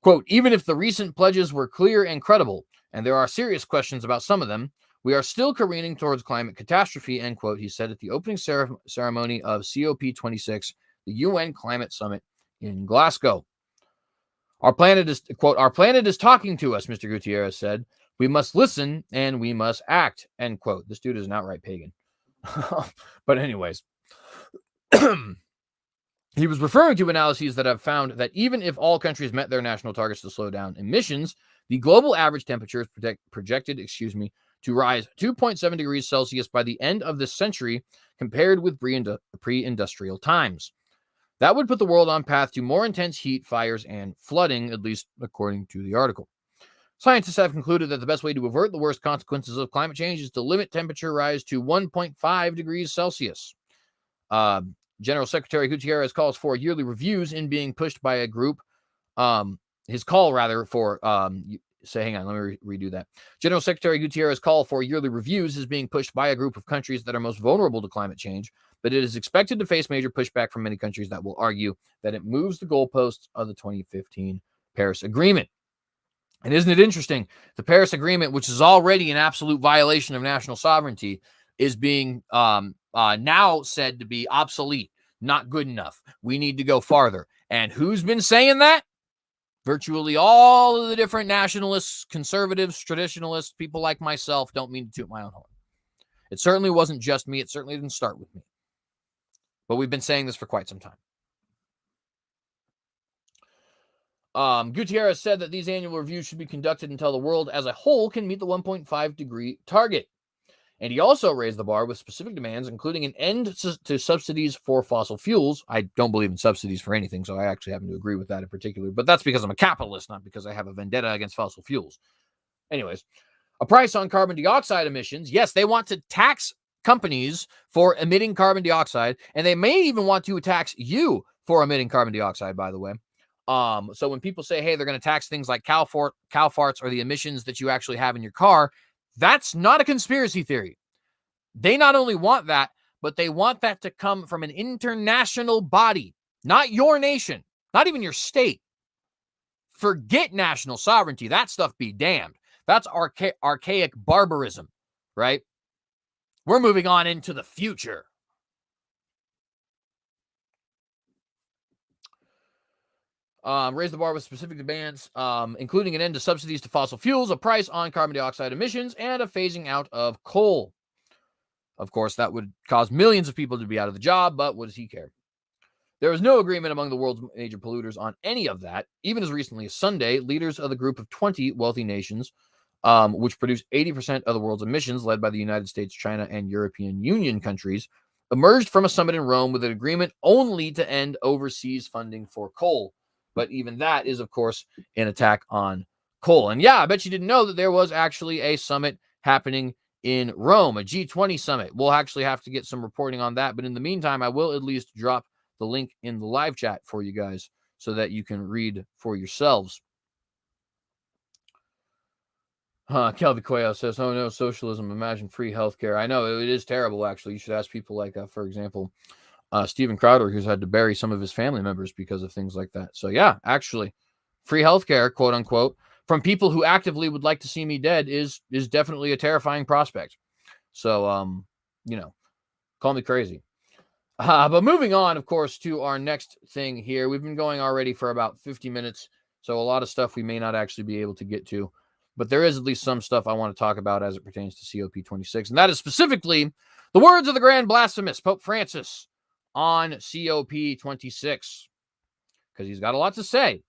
S1: Quote, even if the recent pledges were clear and credible, and there are serious questions about some of them, we are still careening towards climate catastrophe, end quote, he said at the opening ceremony of COP26, the UN Climate Summit in Glasgow. Our planet is, quote, our planet is talking to us, Mr. Guterres said. We must listen and we must act, end quote. This dude is an outright pagan. But anyways, he was referring to analyses that have found that even if all countries met their national targets to slow down emissions, the global average temperature is projected, to rise 2.7 degrees Celsius by the end of this century compared with pre-industrial times. That would put the world on path to more intense heat, fires, and flooding, at least according to the article. Scientists have concluded that the best way to avert the worst consequences of climate change is to limit temperature rise to 1.5 degrees Celsius. General Secretary Guterres calls for yearly reviews in being pushed by a group. His call, rather, for hang on, let me redo that. General Secretary Guterres' call for yearly reviews is being pushed by a group of countries that are most vulnerable to climate change, but it is expected to face major pushback from many countries that will argue that it moves the goalposts of the 2015 Paris Agreement. And isn't it interesting? The Paris Agreement, which is already an absolute violation of national sovereignty, is being now said to be obsolete, not good enough. We need to go farther. And who's been saying that? Virtually all of the different nationalists, conservatives, traditionalists, people like myself. Don't mean to toot my own horn. It certainly wasn't just me. It certainly didn't start with me. But we've been saying this for quite some time. Guterres said that these annual reviews should be conducted until the world as a whole can meet the 1.5 degree target. And he also raised the bar with specific demands, including an end to subsidies for fossil fuels. I don't believe in subsidies for anything, so I actually happen to agree with that in particular. But that's because I'm a capitalist, not because I have a vendetta against fossil fuels. Anyways, a price on carbon dioxide emissions. Yes, they want to tax companies for emitting carbon dioxide, and they may even want to tax you for emitting carbon dioxide, by the way. So when people say, hey, they're going to tax things like cow farts or the emissions that you actually have in your car, that's not a conspiracy theory. They not only want that, but they want that to come from an international body, not your nation, not even your state. Forget national sovereignty. That stuff be damned. That's archaic barbarism, right? We're moving on into the future. Raise the bar with specific demands, including an end to subsidies to fossil fuels, a price on carbon dioxide emissions, and a phasing out of coal. Of course, that would cause millions of people to be out of the job, but what does he care? There is no agreement among the world's major polluters on any of that. Even as recently as Sunday, leaders of the group of 20 wealthy nations, which produce 80% of the world's emissions, led by the United States, China, and European Union countries, emerged from a summit in Rome with an agreement only to end overseas funding for coal. But even that is, of course, an attack on coal. And yeah, I bet you didn't know that there was actually a summit happening in Rome, a G20 summit. We'll actually have to get some reporting on that. But in the meantime, I will at least drop the link in the live chat for you guys so that you can read for yourselves. Kelvin Cuello says, oh no, socialism, imagine free healthcare. I know, it is terrible, actually. You should ask people like, for example, Steven Crowder, who's had to bury some of his family members because of things like that. So yeah, actually, free healthcare, quote unquote, from people who actively would like to see me dead is definitely a terrifying prospect. So, call me crazy. But moving on, of course, to our next thing here. We've been going already for about 50 minutes, so a lot of stuff we may not actually be able to get to. But there is at least some stuff I want to talk about as it pertains to COP26, and that is specifically The words of the grand blasphemous, Pope Francis, on COP26, because he's got a lot to say.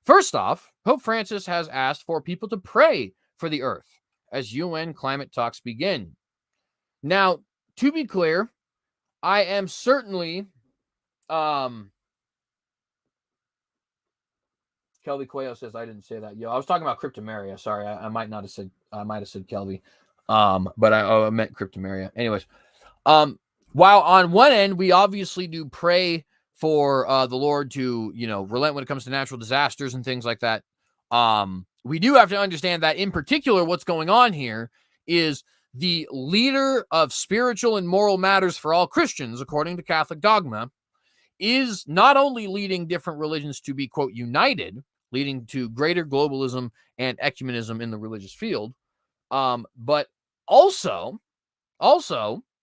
S1: First off, Pope Francis has asked for people to pray for the earth as UN climate talks begin. Now, to be clear, I am certainly Kelby Cuello says I didn't say that. Yo, I was talking about Cryptomeria. Sorry, I might have said Kelby. But I meant Cryptomeria. Anyways, while on one end we obviously do pray for the Lord to, relent when it comes to natural disasters and things like that. We do have to understand that in particular, what's going on here is the leader of spiritual and moral matters for all Christians, according to Catholic dogma, is not only leading different religions to be, quote, united, leading to greater globalism and ecumenism in the religious field, but also,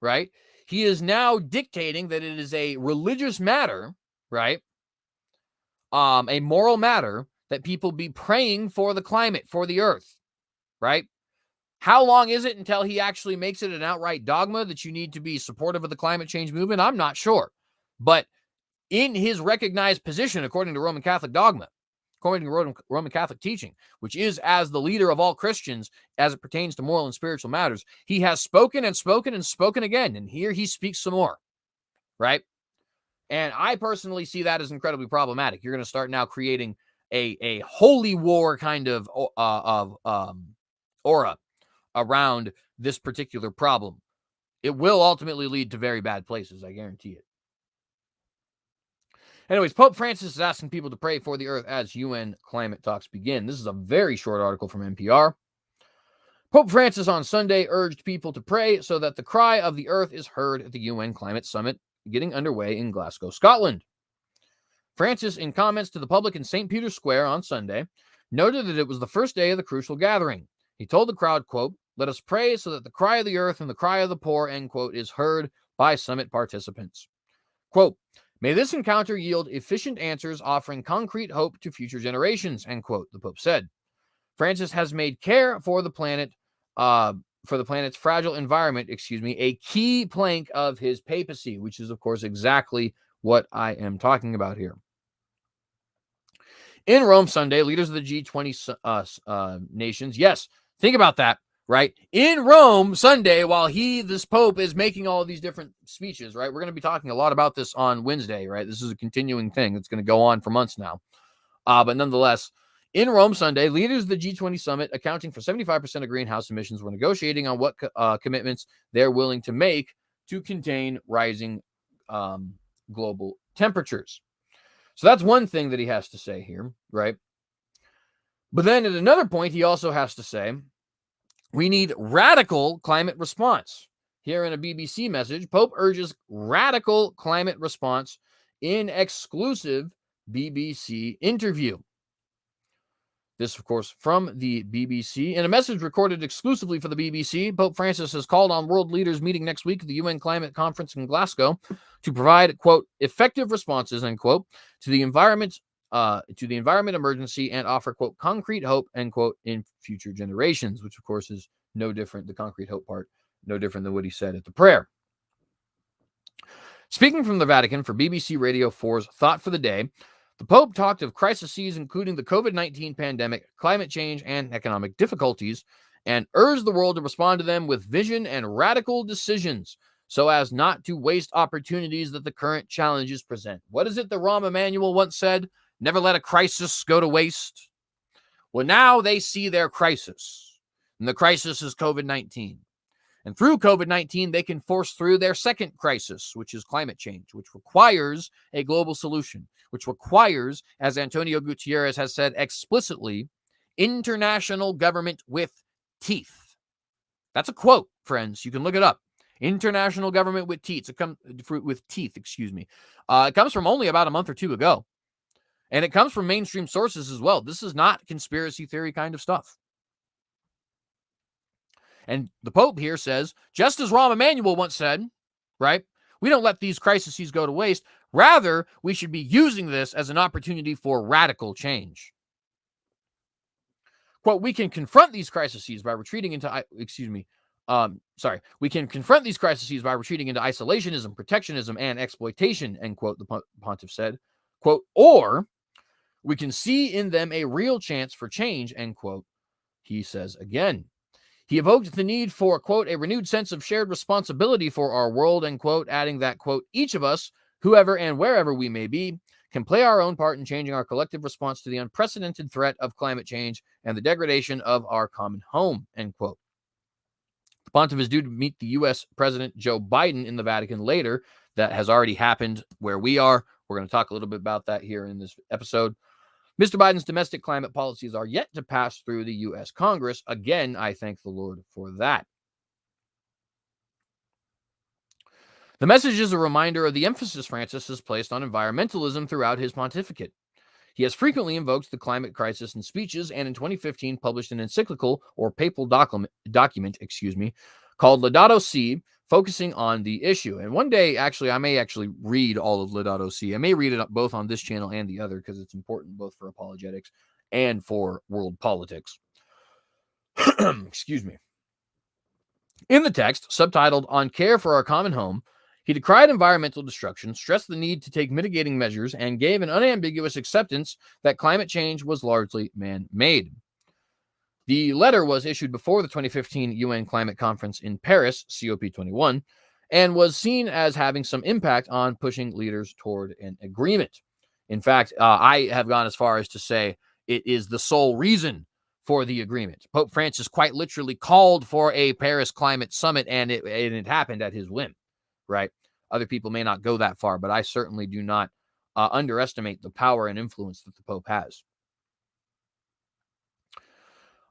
S1: right, he is now dictating that it is a religious matter, right, a moral matter, that people be praying for the climate, for the earth, right? How long is it until he actually makes it an outright dogma that you need to be supportive of the climate change movement? I'm not sure. But in his recognized position, according to Roman Catholic dogma, according to Roman Catholic teaching, which is as the leader of all Christians as it pertains to moral and spiritual matters, he has spoken and spoken and spoken again. And here he speaks some more, right? And I personally see that as incredibly problematic. You're going to start now creating a holy war kind of aura around this particular problem. It will ultimately lead to very bad places, I guarantee it. Anyways, Pope Francis is asking people to pray for the earth as UN climate talks begin. This is a very short article from NPR. Pope Francis on Sunday urged people to pray so that the cry of the earth is heard at the UN climate summit getting underway in Glasgow, Scotland. Francis, in comments to the public in St. Peter's Square on Sunday, noted that it was the first day of the crucial gathering. He told the crowd, quote, "Let us pray so that the cry of the earth and the cry of the poor," end quote, is heard by summit participants. Quote, "May this encounter yield efficient answers offering concrete hope to future generations," end quote, the Pope said. Francis has made care for the planet's fragile environment, a key plank of his papacy, which is, of course, exactly what I am talking about here. In Rome Sunday, leaders of the G20 nations, yes, think about that, right? In Rome Sunday, while this Pope is making all of these different speeches, right? We're going to be talking a lot about this on Wednesday, right? This is a continuing thing that's going to go on for months now. But nonetheless, in Rome Sunday, leaders of the G20 summit, accounting for 75% of greenhouse emissions, were negotiating on what commitments they're willing to make to contain rising global temperatures. So that's one thing that he has to say here, right? But then at another point, he also has to say, we need radical climate response. Here in a BBC message, Pope urges radical climate response in exclusive BBC interview. This, of course, from the BBC. In a message recorded exclusively for the BBC, Pope Francis has called on world leaders meeting next week at the UN Climate Conference in Glasgow to provide, quote, effective responses, end quote, to the environment emergency and offer, quote, concrete hope, end quote, in future generations, which, of course, is no different, the concrete hope part, no different than what he said at the prayer. Speaking from the Vatican for BBC Radio 4's Thought for the Day, the Pope talked of crises including the COVID-19 pandemic, climate change, and economic difficulties, and urged the world to respond to them with vision and radical decisions so as not to waste opportunities that the current challenges present. What is it that Rahm Emanuel once said? Never let a crisis go to waste. Well, now they see their crisis, and the crisis is COVID-19. And through COVID-19, they can force through their second crisis, which is climate change, which requires a global solution, which requires, as Antonio Gutierrez has said explicitly, international government with teeth. That's a quote, friends. You can look it up. International government with teeth. It comes from only about a month or two ago. And it comes from mainstream sources as well. This is not conspiracy theory kind of stuff. And the Pope here says, just as Rahm Emanuel once said, right, we don't let these crises go to waste. Rather, we should be using this as an opportunity for radical change. Quote, we can confront these crises by retreating into, We can confront these crises by retreating into isolationism, protectionism, and exploitation, end quote, the pontiff said. Quote, or we can see in them a real chance for change, end quote, he says again. He evoked the need for, quote, a renewed sense of shared responsibility for our world, end quote, adding that, quote, each of us, whoever and wherever we may be, can play our own part in changing our collective response to the unprecedented threat of climate change and the degradation of our common home, end quote. The pontiff is due to meet the U.S. President Joe Biden in the Vatican later. That has already happened where we are. We're going to talk a little bit about that here in this episode. Mr. Biden's domestic climate policies are yet to pass through the U.S. Congress. Again, I thank the Lord for that. The message is a reminder of the emphasis Francis has placed on environmentalism throughout his pontificate. He has frequently invoked the climate crisis in speeches, and in 2015 published an encyclical or papal document, called Laudato Si, focusing on the issue. And one day, actually, I may read all of Laudato Si. I may read it both on this channel and the other because it's important both for apologetics and for world politics. Excuse me. In the text, subtitled On Care for Our Common Home, he decried environmental destruction, stressed the need to take mitigating measures, and gave an unambiguous acceptance that climate change was largely man-made. The letter was issued before the 2015 UN Climate Conference in Paris, COP26, and was seen as having some impact on pushing leaders toward an agreement. In fact, I have gone as far as to say it is the sole reason for the agreement. Pope Francis quite literally called for a Paris climate summit, and it happened at his whim, right? Other people may not go that far, but I certainly do not underestimate the power and influence that the Pope has.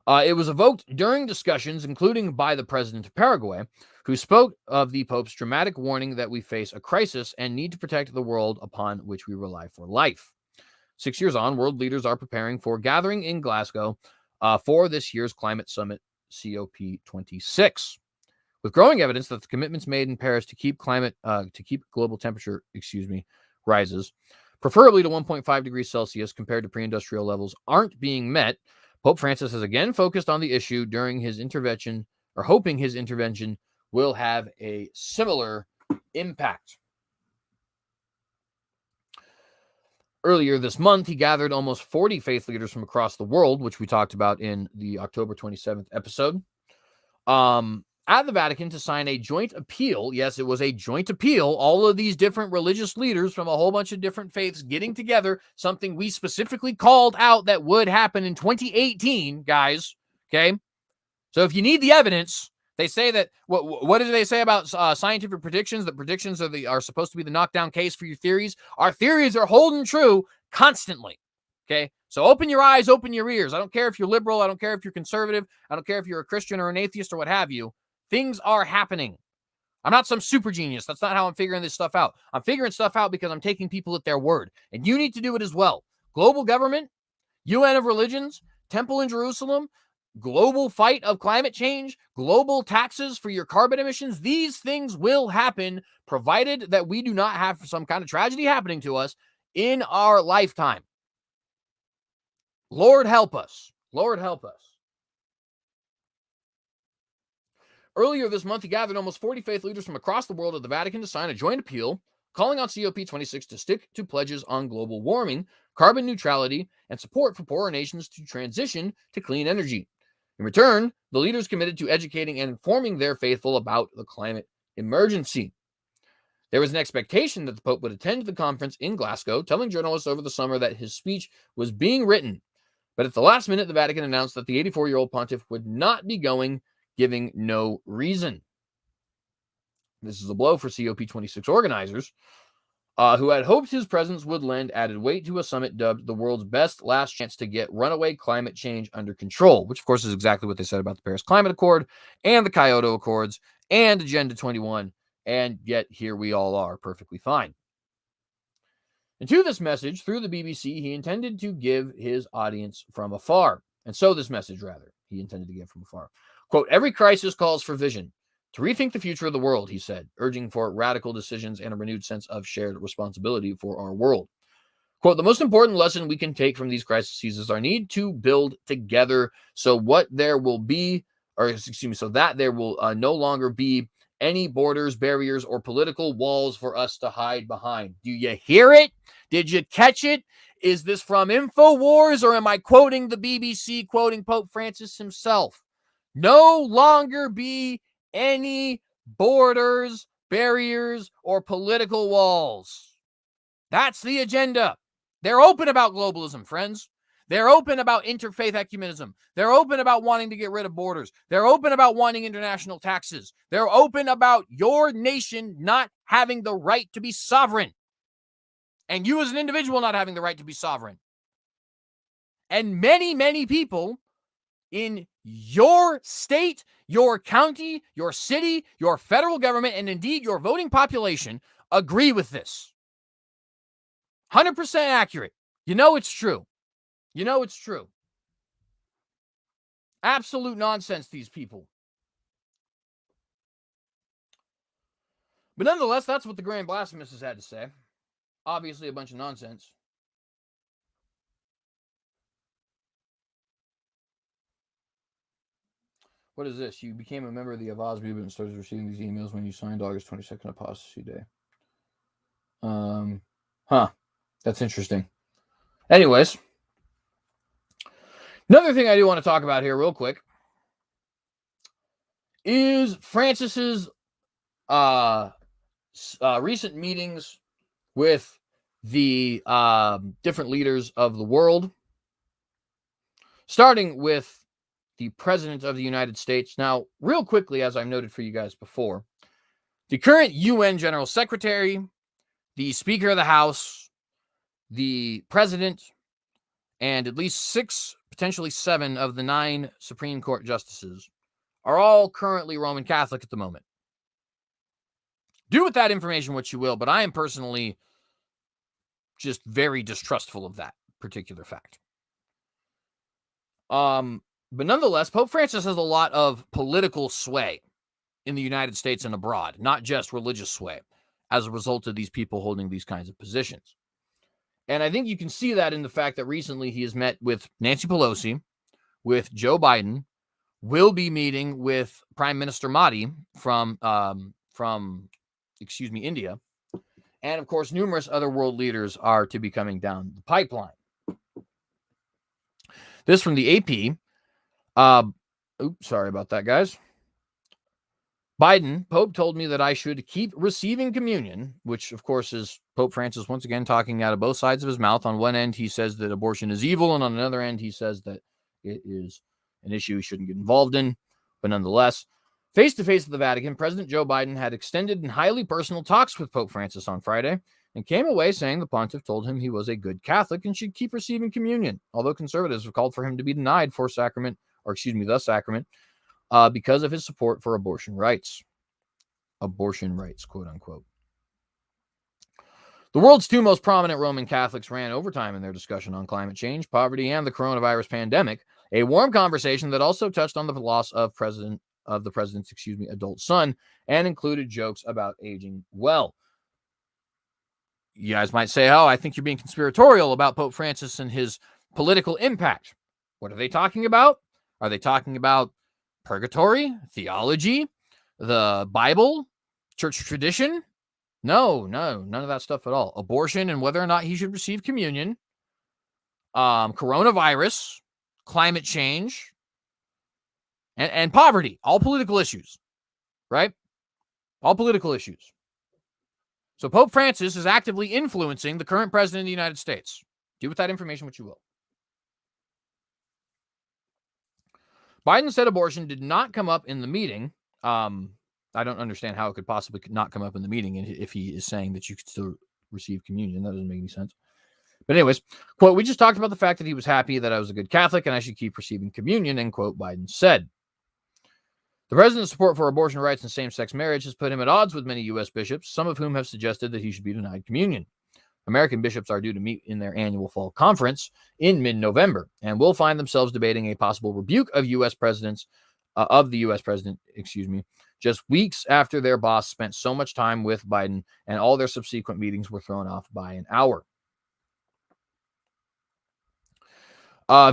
S1: It was evoked during discussions, including by the president of Paraguay, who spoke of the Pope's dramatic warning that we face a crisis and need to protect the world upon which we rely for life. 6 years on, world leaders are preparing for gathering in Glasgow for this year's climate summit, COP26. With growing evidence that the commitments made in Paris to keep global temperature, rises, preferably to 1.5 degrees Celsius compared to pre-industrial levels, aren't being met, Pope Francis has again focused on the issue during his intervention, or hoping his intervention will have a similar impact. Earlier this month, he gathered almost 40 faith leaders from across the world, which we talked about in the October 27th episode, at the Vatican to sign a joint appeal. Yes, it was a joint appeal. All of these different religious leaders from a whole bunch of different faiths getting together, something we specifically called out that would happen in 2018, guys. Okay? So if you need the evidence, they say that, what did they say about scientific predictions? That predictions are supposed to be the knockdown case for your theories. Our theories are holding true constantly. Okay? So open your eyes, open your ears. I don't care if you're liberal. I don't care if you're conservative. I don't care if you're a Christian or an atheist or what have you. Things are happening. I'm not some super genius. That's not how I'm figuring this stuff out. I'm figuring stuff out because I'm taking people at their word. And you need to do it as well. Global government, UN of religions, temple in Jerusalem, global fight of climate change, global taxes for your carbon emissions. These things will happen provided that we do not have some kind of tragedy happening to us in our lifetime. Lord help us. Lord help us. Earlier this month, he gathered almost 40 faith leaders from across the world at the Vatican to sign a joint appeal calling on COP26 to stick to pledges on global warming, carbon neutrality, and support for poorer nations to transition to clean energy. In return, the leaders committed to educating and informing their faithful about the climate emergency. There was an expectation that the Pope would attend the conference in Glasgow, telling journalists over the summer that his speech was being written. But at the last minute, the Vatican announced that the 84-year-old pontiff would not be going, giving no reason. This is a blow for COP26 organizers, who had hoped his presence would lend added weight to a summit dubbed the world's best last chance to get runaway climate change under control, which of course is exactly what they said about the Paris Climate Accord and the Kyoto Accords and Agenda 21, and yet here we all are perfectly fine. And to this message, through the BBC, he intended to give his audience from afar. And so this message, rather, he intended to give from afar. Quote, every crisis calls for vision. To rethink the future of the world, he said, urging for radical decisions and a renewed sense of shared responsibility for our world. Quote, the most important lesson we can take from these crises is our need to build together. So what there will be, so that there will no longer be any borders, barriers, or political walls for us to hide behind. Do you hear it? Did you catch it? Is this from InfoWars, or am I quoting the BBC, quoting Pope Francis himself? No longer be any borders, barriers, or political walls. That's the agenda. They're open about globalism, friends. They're open about interfaith ecumenism. They're open about wanting to get rid of borders. They're open about wanting international taxes. They're open about your nation not having the right to be sovereign. And you as an individual not having the right to be sovereign. And many, many people in your state, your county, your city, your federal government, and indeed your voting population agree with this. 100% accurate. You know it's true. You know it's true. Absolute nonsense, these people. But nonetheless, that's what the Grand Blasphemous has had to say. Obviously a bunch of nonsense. What is this? You became a member of the Avaz movement and started receiving these emails when you signed August 22nd Apostasy Day. That's interesting. Anyways, another thing I do want to talk about here real quick is Francis's recent meetings with the different leaders of the world, starting with the President of the United States. Now, real quickly, as I've noted for you guys before, the current UN General Secretary, the Speaker of the House, the President, and at least 6, potentially 7 of the 9 Supreme Court justices are all currently Roman Catholic at the moment. Do with that information what you will, but I am personally just very distrustful of that particular fact. But nonetheless, Pope Francis has a lot of political sway in the United States and abroad, not just religious sway, as a result of these people holding these kinds of positions. And I think you can see that in the fact that recently he has met with Nancy Pelosi, with Joe Biden, will be meeting with Prime Minister Modi from India. And of course, numerous other world leaders are to be coming down the pipeline. This from the AP. Sorry about that, guys. Biden, Pope told me that I should keep receiving communion, which of course is Pope Francis once again talking out of both sides of his mouth. On one end, he says that abortion is evil, and on another end, he says that it is an issue he shouldn't get involved in. But nonetheless, face-to-face at the Vatican, President Joe Biden had extended and highly personal talks with Pope Francis on Friday and came away saying the pontiff told him he was a good Catholic and should keep receiving communion, although conservatives have called for him to be denied the sacrament, because of his support for abortion rights. Abortion rights, quote unquote. The world's 2 most prominent Roman Catholics ran overtime in their discussion on climate change, poverty, and the coronavirus pandemic, a warm conversation that also touched on the loss of the president's adult son and included jokes about aging well. You guys might say, I think you're being conspiratorial about Pope Francis and his political impact. What are they talking about? Are they talking about purgatory, theology, the Bible, church tradition? No, none of that stuff at all. Abortion and whether or not he should receive communion, coronavirus, climate change, and poverty. All political issues, right? All political issues. So Pope Francis is actively influencing the current president of the United States. Do with that information what you will. Biden said abortion did not come up in the meeting. I don't understand how it could possibly not come up in the meeting if he is saying that you could still receive communion. That doesn't make any sense. But anyways, quote, we just talked about the fact that he was happy that I was a good Catholic and I should keep receiving communion, end quote, Biden said. The president's support for abortion rights and same-sex marriage has put him at odds with many U.S. bishops, some of whom have suggested that he should be denied communion. American bishops are due to meet in their annual fall conference in mid-November and will find themselves debating a possible rebuke of the U.S. president, just weeks after their boss spent so much time with Biden and all their subsequent meetings were thrown off by an hour.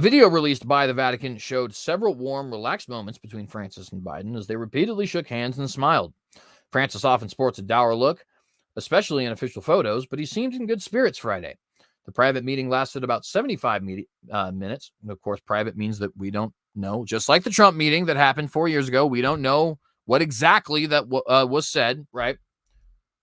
S1: Video released by the Vatican showed several warm, relaxed moments between Francis and Biden as they repeatedly shook hands and smiled. Francis often sports a dour look, especially in official photos, but he seemed in good spirits Friday. The private meeting lasted about 75 minutes. And of course, private means that we don't know, just like the Trump meeting that happened 4 years ago, we don't know what exactly that was said, right?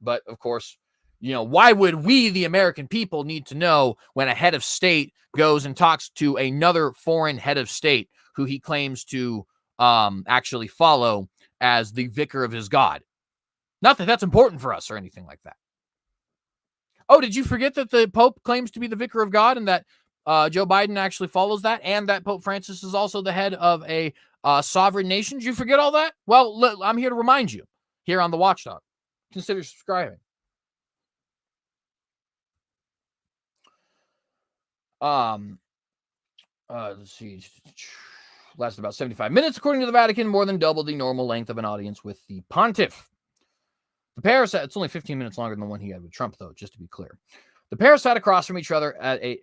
S1: But of course, why would we, the American people, need to know when a head of state goes and talks to another foreign head of state who he claims to actually follow as the vicar of his God? Not that that's important for us or anything like that. Oh, did you forget that the Pope claims to be the vicar of God and that Joe Biden actually follows that, and that Pope Francis is also the head of a sovereign nation? Did you forget all that? Well, I'm here to remind you here on the Watchdog. Consider subscribing. Let's see. Lasted about 75 minutes, according to the Vatican, more than double the normal length of an audience with the pontiff. The pair it's only 15 minutes longer than the one he had with Trump, though, just to be clear. The pair sat across from each other at a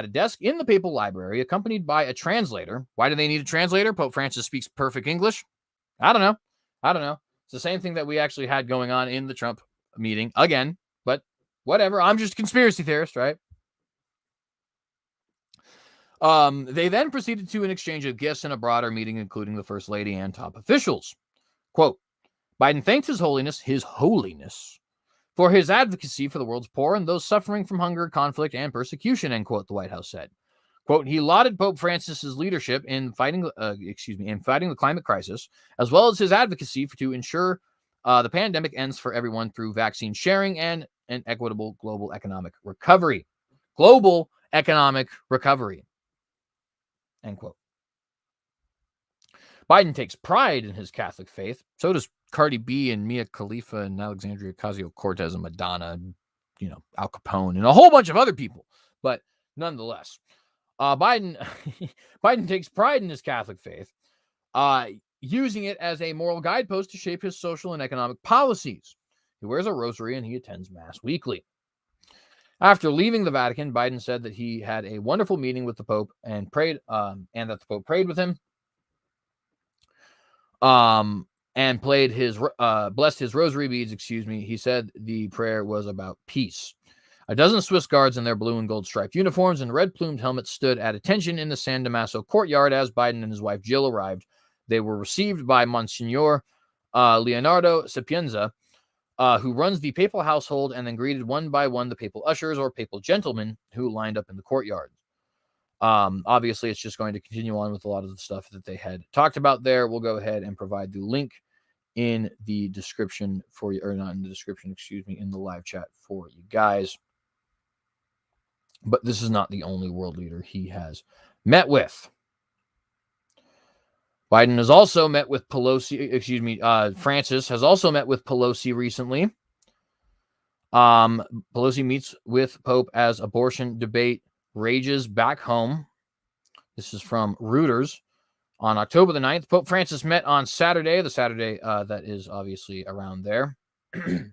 S1: desk in the papal library, accompanied by a translator. Why do they need a translator? Pope Francis speaks perfect English. I don't know. It's the same thing that we actually had going on in the Trump meeting again, but whatever. I'm just a conspiracy theorist, right? They then proceeded to an exchange of gifts and a broader meeting, including the First Lady and top officials. Quote, Biden thanked His Holiness, for his advocacy for the world's poor and those suffering from hunger, conflict, and persecution, end quote, the White House said. Quote, he lauded Pope Francis's leadership in fighting the climate crisis, as well as his advocacy to ensure the pandemic ends for everyone through vaccine sharing and an equitable global economic recovery. Global economic recovery, end quote. Biden takes pride in his Catholic faith. So does Cardi B and Mia Khalifa and Alexandria Ocasio-Cortez and Madonna, Al Capone and a whole bunch of other people. But nonetheless, Biden takes pride in his Catholic faith, using it as a moral guidepost to shape his social and economic policies. He wears a rosary and he attends Mass weekly. After leaving the Vatican, Biden said that he had a wonderful meeting with the Pope and prayed, and that the Pope prayed with him. And blessed his rosary beads, He said the prayer was about peace. A dozen Swiss guards in their blue and gold striped uniforms and red-plumed helmets stood at attention in the San Damaso courtyard as Biden and his wife Jill arrived. They were received by Monsignor Leonardo Sapienza, who runs the papal household, and then greeted one by one the papal ushers or papal gentlemen who lined up in the courtyard. Obviously, it's just going to continue on with a lot of the stuff that they had talked about there. We'll go ahead and provide the link in the description for you, or not in the description, in the live chat for you guys. But this is not the only world leader he has met with. Biden has also met with Pelosi, Francis has also met with Pelosi recently. Pelosi meets with Pope as abortion debate rages back home. This is from Reuters. On October the 9th, Pope Francis met on Saturday, the Saturday that is obviously around there. I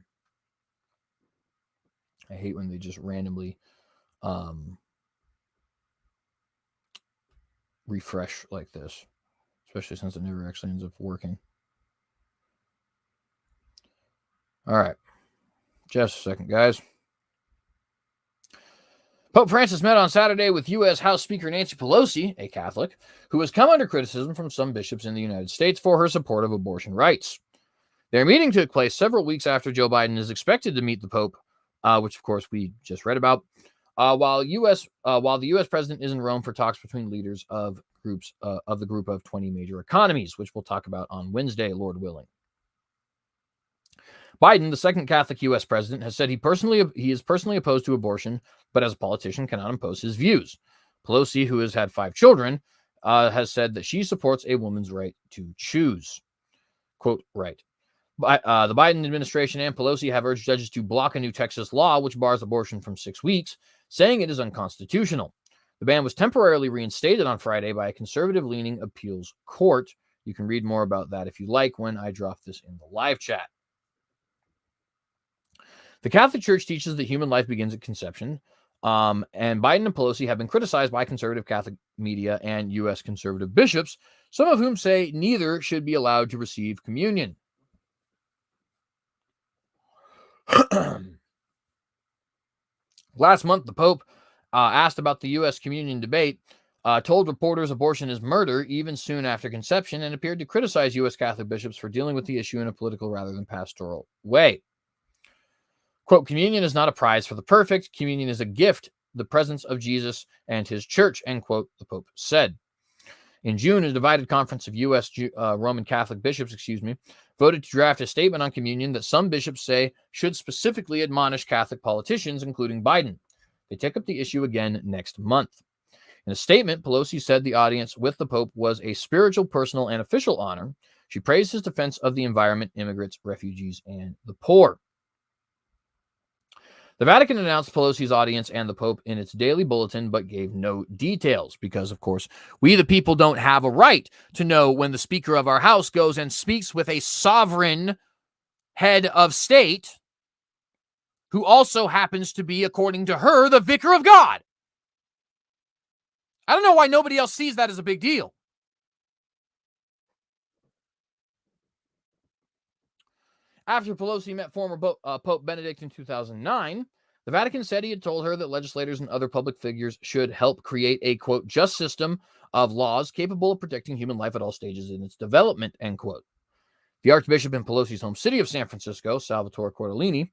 S1: hate when they just randomly refresh like this, especially since it never actually ends up working. All right. Just a second, guys. Pope Francis met on Saturday with U.S. House Speaker Nancy Pelosi, a Catholic, who has come under criticism from some bishops in the United States for her support of abortion rights. Their meeting took place several weeks after Joe Biden is expected to meet the Pope, which, of course, we just read about, while the U.S. president is in Rome for talks between leaders of the group of 20 major economies, which we'll talk about on Wednesday, Lord willing. Biden, the second Catholic U.S. president, has said he is personally opposed to abortion, but as a politician cannot impose his views. Pelosi, who has had 5 children, has said that she supports a woman's right to choose. Quote, right. The Biden administration and Pelosi have urged judges to block a new Texas law which bars abortion from 6 weeks, saying it is unconstitutional. The ban was temporarily reinstated on Friday by a conservative-leaning appeals court. You can read more about that if you like when I drop this in the live chat. The Catholic Church teaches that human life begins at conception, And Biden and Pelosi have been criticized by conservative Catholic media and U.S. conservative bishops, some of whom say neither should be allowed to receive communion. Last month, the Pope, asked about the U.S. communion debate, told reporters abortion is murder even soon after conception, and appeared to criticize U.S. Catholic bishops for dealing with the issue in a political rather than pastoral way. Quote, communion is not a prize for the perfect. Communion is a gift, the presence of Jesus and his church, end quote, the Pope said. In June, a divided conference of U.S. Roman Catholic bishops, voted to draft a statement on communion that some bishops say should specifically admonish Catholic politicians, including Biden. They take up the issue again next month. In a statement, Pelosi said the audience with the Pope was a spiritual, personal, and official honor. She praised his defense of the environment, immigrants, refugees, and the poor. The Vatican announced Pelosi's audience and the Pope in its daily bulletin, but gave no details because, of course, we the people don't have a right to know when the Speaker of our House goes and speaks with a sovereign head of state who also happens to be, according to her, the Vicar of God. I don't know why nobody else sees that as a big deal. After Pelosi met former Pope Benedict in 2009, the Vatican said he had told her that legislators and other public figures should help create a, quote, just system of laws capable of protecting human life at all stages in its development, end quote. The Archbishop in Pelosi's home city of San Francisco, Salvatore Cordileone,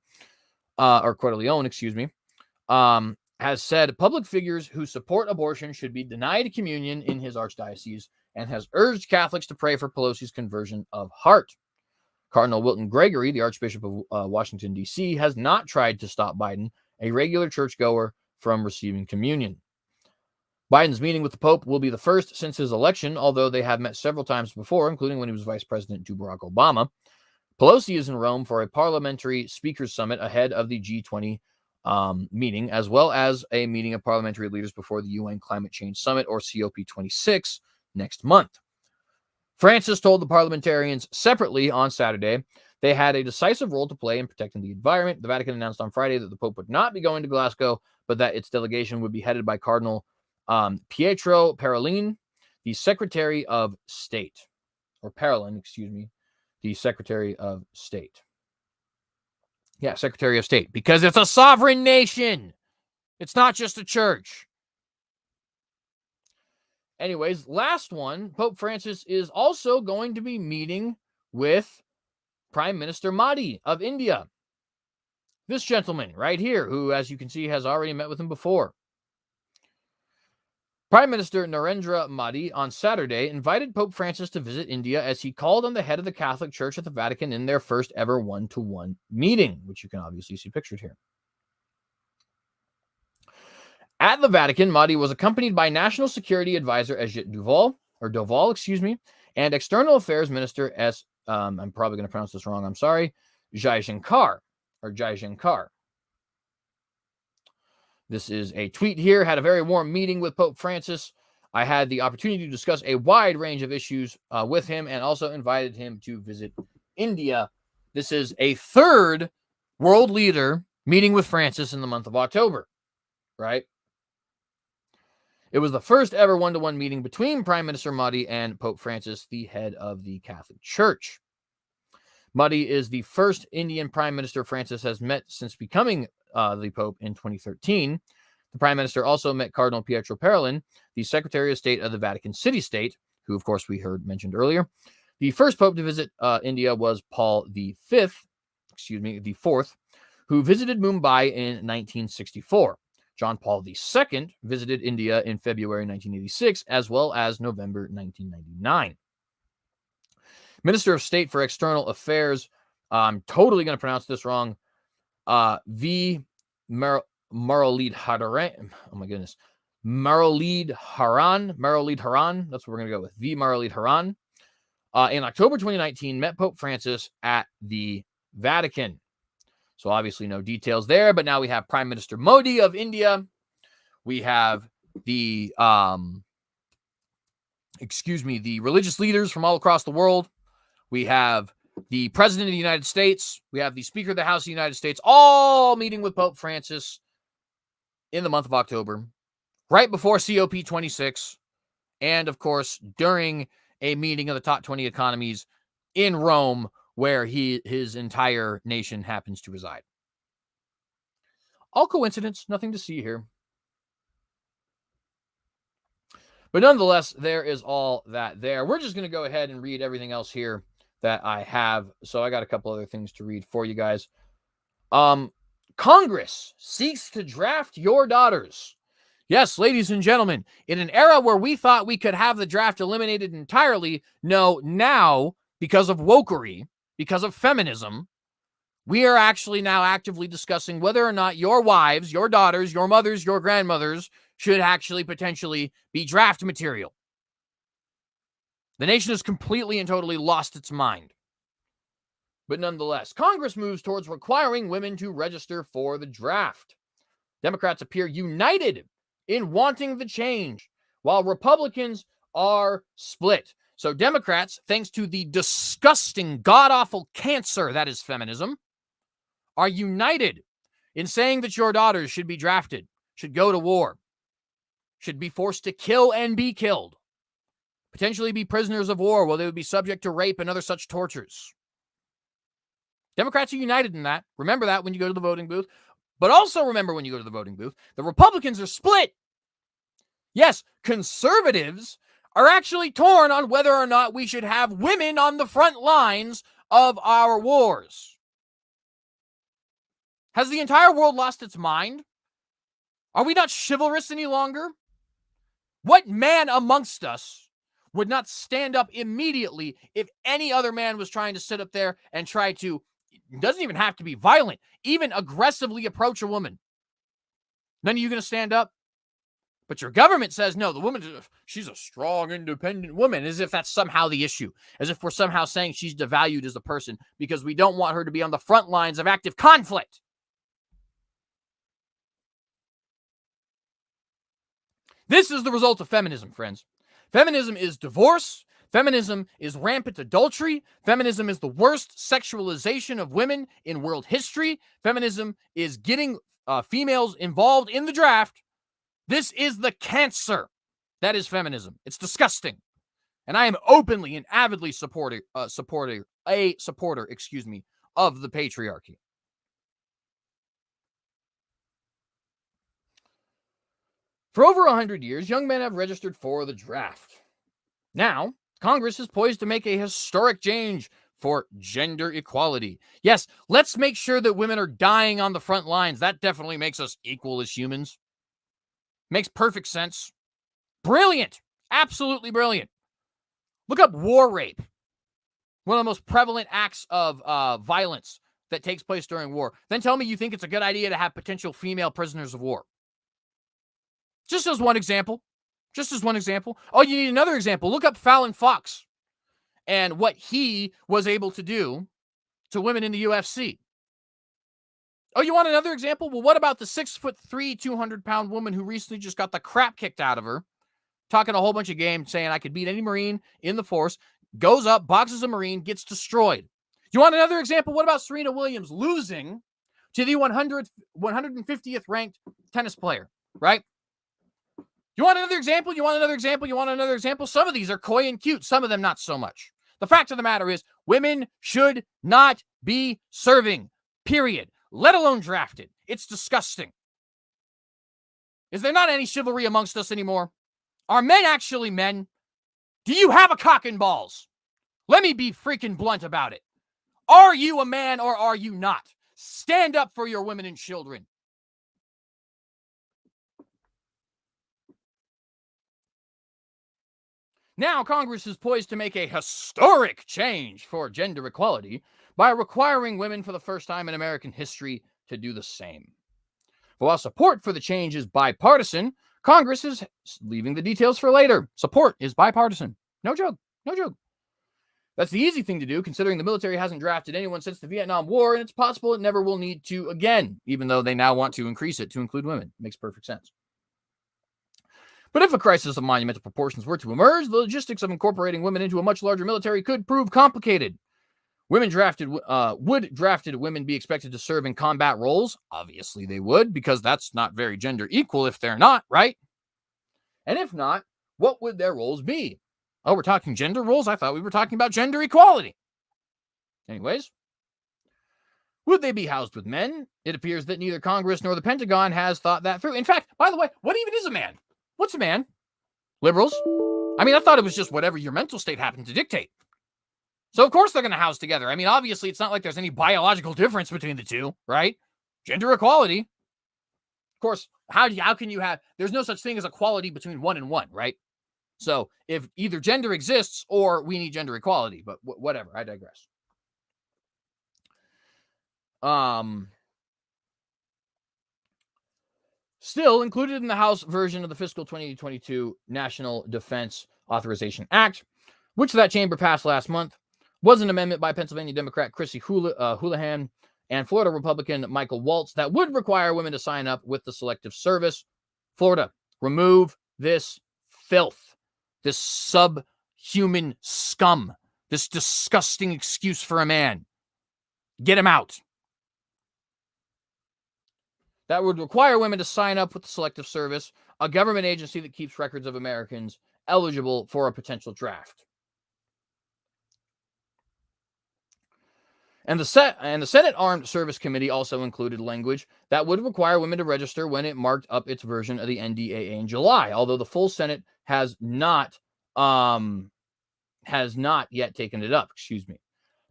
S1: has said public figures who support abortion should be denied communion in his archdiocese and has urged Catholics to pray for Pelosi's conversion of heart. Cardinal Wilton Gregory, the Archbishop of Washington, D.C., has not tried to stop Biden, a regular churchgoer, from receiving communion. Biden's meeting with the Pope will be the first since his election, although they have met several times before, including when he was vice president to Barack Obama. Pelosi is in Rome for a parliamentary speakers summit ahead of the G20 meeting, as well as a meeting of parliamentary leaders before the UN Climate Change Summit, or COP26, next month. Francis told the parliamentarians separately on Saturday they had a decisive role to play in protecting the environment. The Vatican announced on Friday that the Pope would not be going to Glasgow, but that its delegation would be headed by Cardinal Pietro Parolin, the Secretary of State, or Parolin, the Secretary of State. Yeah, Secretary of State, because it's a sovereign nation. It's not just a church. Anyways, last one, Pope Francis is also going to be meeting with Prime Minister Modi of India. This gentleman right here, who, as you can see, has already met with him before. Prime Minister Narendra Modi on Saturday invited Pope Francis to visit India as he called on the head of the Catholic Church at the Vatican in their first ever one-to-one meeting, which you can obviously see pictured here. At the Vatican, Modi was accompanied by National Security Advisor Ajit Doval, and External Affairs Minister I'm probably going to pronounce this wrong, I'm sorry, Jaishankar. This is a tweet here. Had a very warm meeting with Pope Francis. I had the opportunity to discuss a wide range of issues with him and also invited him to visit India. This is a third world leader meeting with Francis in the month of October, right? It was the first ever one-to-one meeting between Prime Minister Modi and Pope Francis, the head of the Catholic Church. Modi is the first Indian Prime Minister Francis has met since becoming the Pope in 2013. The Prime Minister also met Cardinal Pietro Parolin, the Secretary of State of the Vatican City-State, who, of course, we heard mentioned earlier. The first Pope to visit India was Paul the Fourth, who visited Mumbai in 1964. John Paul II visited India in February 1986, as well as November 1999. Minister of State for External Affairs, I'm totally going to pronounce this wrong, V. Muralidharan. Oh my goodness. Muralidharan. That's what we're going to go with. V. Muralidharan. In October 2019, met Pope Francis at the Vatican. So obviously no details there, but now we have Prime Minister Modi of India. We have the religious leaders from all across the world. We have the President of the United States. We have the Speaker of the House of the United States, all meeting with Pope Francis in the month of October, right before COP26, and of course, during a meeting of the top 20 economies in Rome, where his entire nation happens to reside. All coincidence, nothing to see here. But nonetheless, there is all that there. We're just going to go ahead and read everything else here that I have. So I got a couple other things to read for you guys. Congress seeks to draft your daughters. Yes, ladies and gentlemen, in an era where we thought we could have the draft eliminated entirely, no, now, because of wokery, because of feminism, we are actually now actively discussing whether or not your wives, your daughters, your mothers, your grandmothers should actually potentially be draft material. The nation has completely and totally lost its mind. But nonetheless, Congress moves towards requiring women to register for the draft. Democrats appear united in wanting the change, while Republicans are split. So Democrats, thanks to the disgusting, god-awful cancer that is feminism, are united in saying that your daughters should be drafted, should go to war, should be forced to kill and be killed, potentially be prisoners of war where they would be subject to rape and other such tortures. Democrats are united in that. Remember that when you go to the voting booth. But also remember when you go to the voting booth, the Republicans are split. Yes, conservatives are actually torn on whether or not we should have women on the front lines of our wars. Has the entire world lost its mind? Are we not chivalrous any longer? What man amongst us would not stand up immediately if any other man was trying to sit up there and try to, it doesn't even have to be violent, even aggressively approach a woman? None of you going to stand up? But your government says, no, the woman, she's a strong, independent woman, as if that's somehow the issue, as if we're somehow saying she's devalued as a person because we don't want her to be on the front lines of active conflict. This is the result of feminism, friends. Feminism is divorce. Feminism is rampant adultery. Feminism is the worst sexualization of women in world history. Feminism is getting females involved in the draft. This is the cancer that is feminism. It's disgusting. And I am openly and avidly supporter of the patriarchy. For over 100 years, young men have registered for the draft. Now, Congress is poised to make a historic change for gender equality. Yes, let's make sure that women are dying on the front lines. That definitely makes us equal as humans. Makes perfect sense. Brilliant. Absolutely brilliant. Look up war rape. One of the most prevalent acts of violence that takes place during war. Then tell me you think it's a good idea to have potential female prisoners of war. Just as one example. Oh, you need another example. Look up Fallon Fox and what he was able to do to women in the UFC. Oh, you want another example? Well, what about the 6'3", 200-pound woman who recently just got the crap kicked out of her, talking a whole bunch of game, saying I could beat any Marine in the force, goes up, boxes a Marine, gets destroyed. You want another example? What about Serena Williams losing to the 150th ranked tennis player, right? You want another example? Some of these are coy and cute. Some of them not so much. The fact of the matter is women should not be serving, period. Let alone drafted. It's disgusting. Is there not any chivalry amongst us anymore? Are men actually men? Do you have a cock and balls? Let me be freaking blunt about it. Are you a man or are you not? Stand up for your women and children. Now, Congress is poised to make a historic change for gender equality by requiring women for the first time in American history to do the same. While support for the change is bipartisan, Congress is leaving the details for later. Support is bipartisan. No joke. That's the easy thing to do, considering the military hasn't drafted anyone since the Vietnam War, and it's possible it never will need to again, even though they now want to increase it to include women. Makes perfect sense. But if a crisis of monumental proportions were to emerge, the logistics of incorporating women into a much larger military could prove complicated. Would drafted women be expected to serve in combat roles? Obviously they would, because that's not very gender equal if they're not, right? And if not, what would their roles be? Oh, we're talking gender roles? I thought we were talking about gender equality. Anyways, would they be housed with men? It appears that neither Congress nor the Pentagon has thought that through. In fact, by the way, what even is a man? What's a man? Liberals? I mean, I thought it was just whatever your mental state happened to dictate. So, of course, they're going to house together. I mean, obviously, it's not like there's any biological difference between the two, right? Gender equality. Of course, how can you have... There's no such thing as equality between one and one, right? So, if either gender exists or we need gender equality, but whatever, I digress. Still included in the House version of the fiscal 2022 National Defense Authorization Act, which that chamber passed last month, was an amendment by Pennsylvania Democrat Chrissy Houlihan and Florida Republican Michael Waltz that would require women to sign up with the Selective Service. Florida, remove this filth, this subhuman scum, this disgusting excuse for a man. Get him out. That would require women to sign up with the Selective Service, a government agency that keeps records of Americans eligible for a potential draft. And the Senate Armed Service Committee also included language that would require women to register when it marked up its version of the NDAA in July, although the full Senate has not yet taken it up.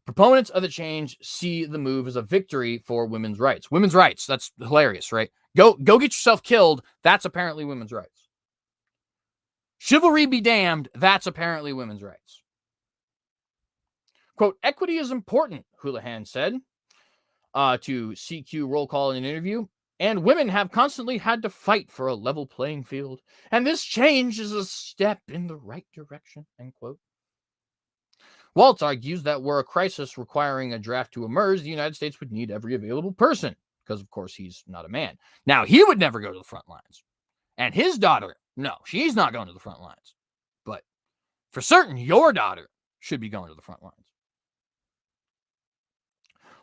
S1: Proponents of the change see the move as a victory for women's rights. Women's rights, that's hilarious, right? Go get yourself killed. That's apparently women's rights. Chivalry be damned. That's apparently women's rights. Quote, equity is important, Houlihan said to CQ roll call in an interview, and women have constantly had to fight for a level playing field, and this change is a step in the right direction, end quote. Waltz argues that were a crisis requiring a draft to emerge, the United States would need every available person, because, of course, he's not a man. Now, he would never go to the front lines. And his daughter, no, she's not going to the front lines. But for certain, your daughter should be going to the front lines.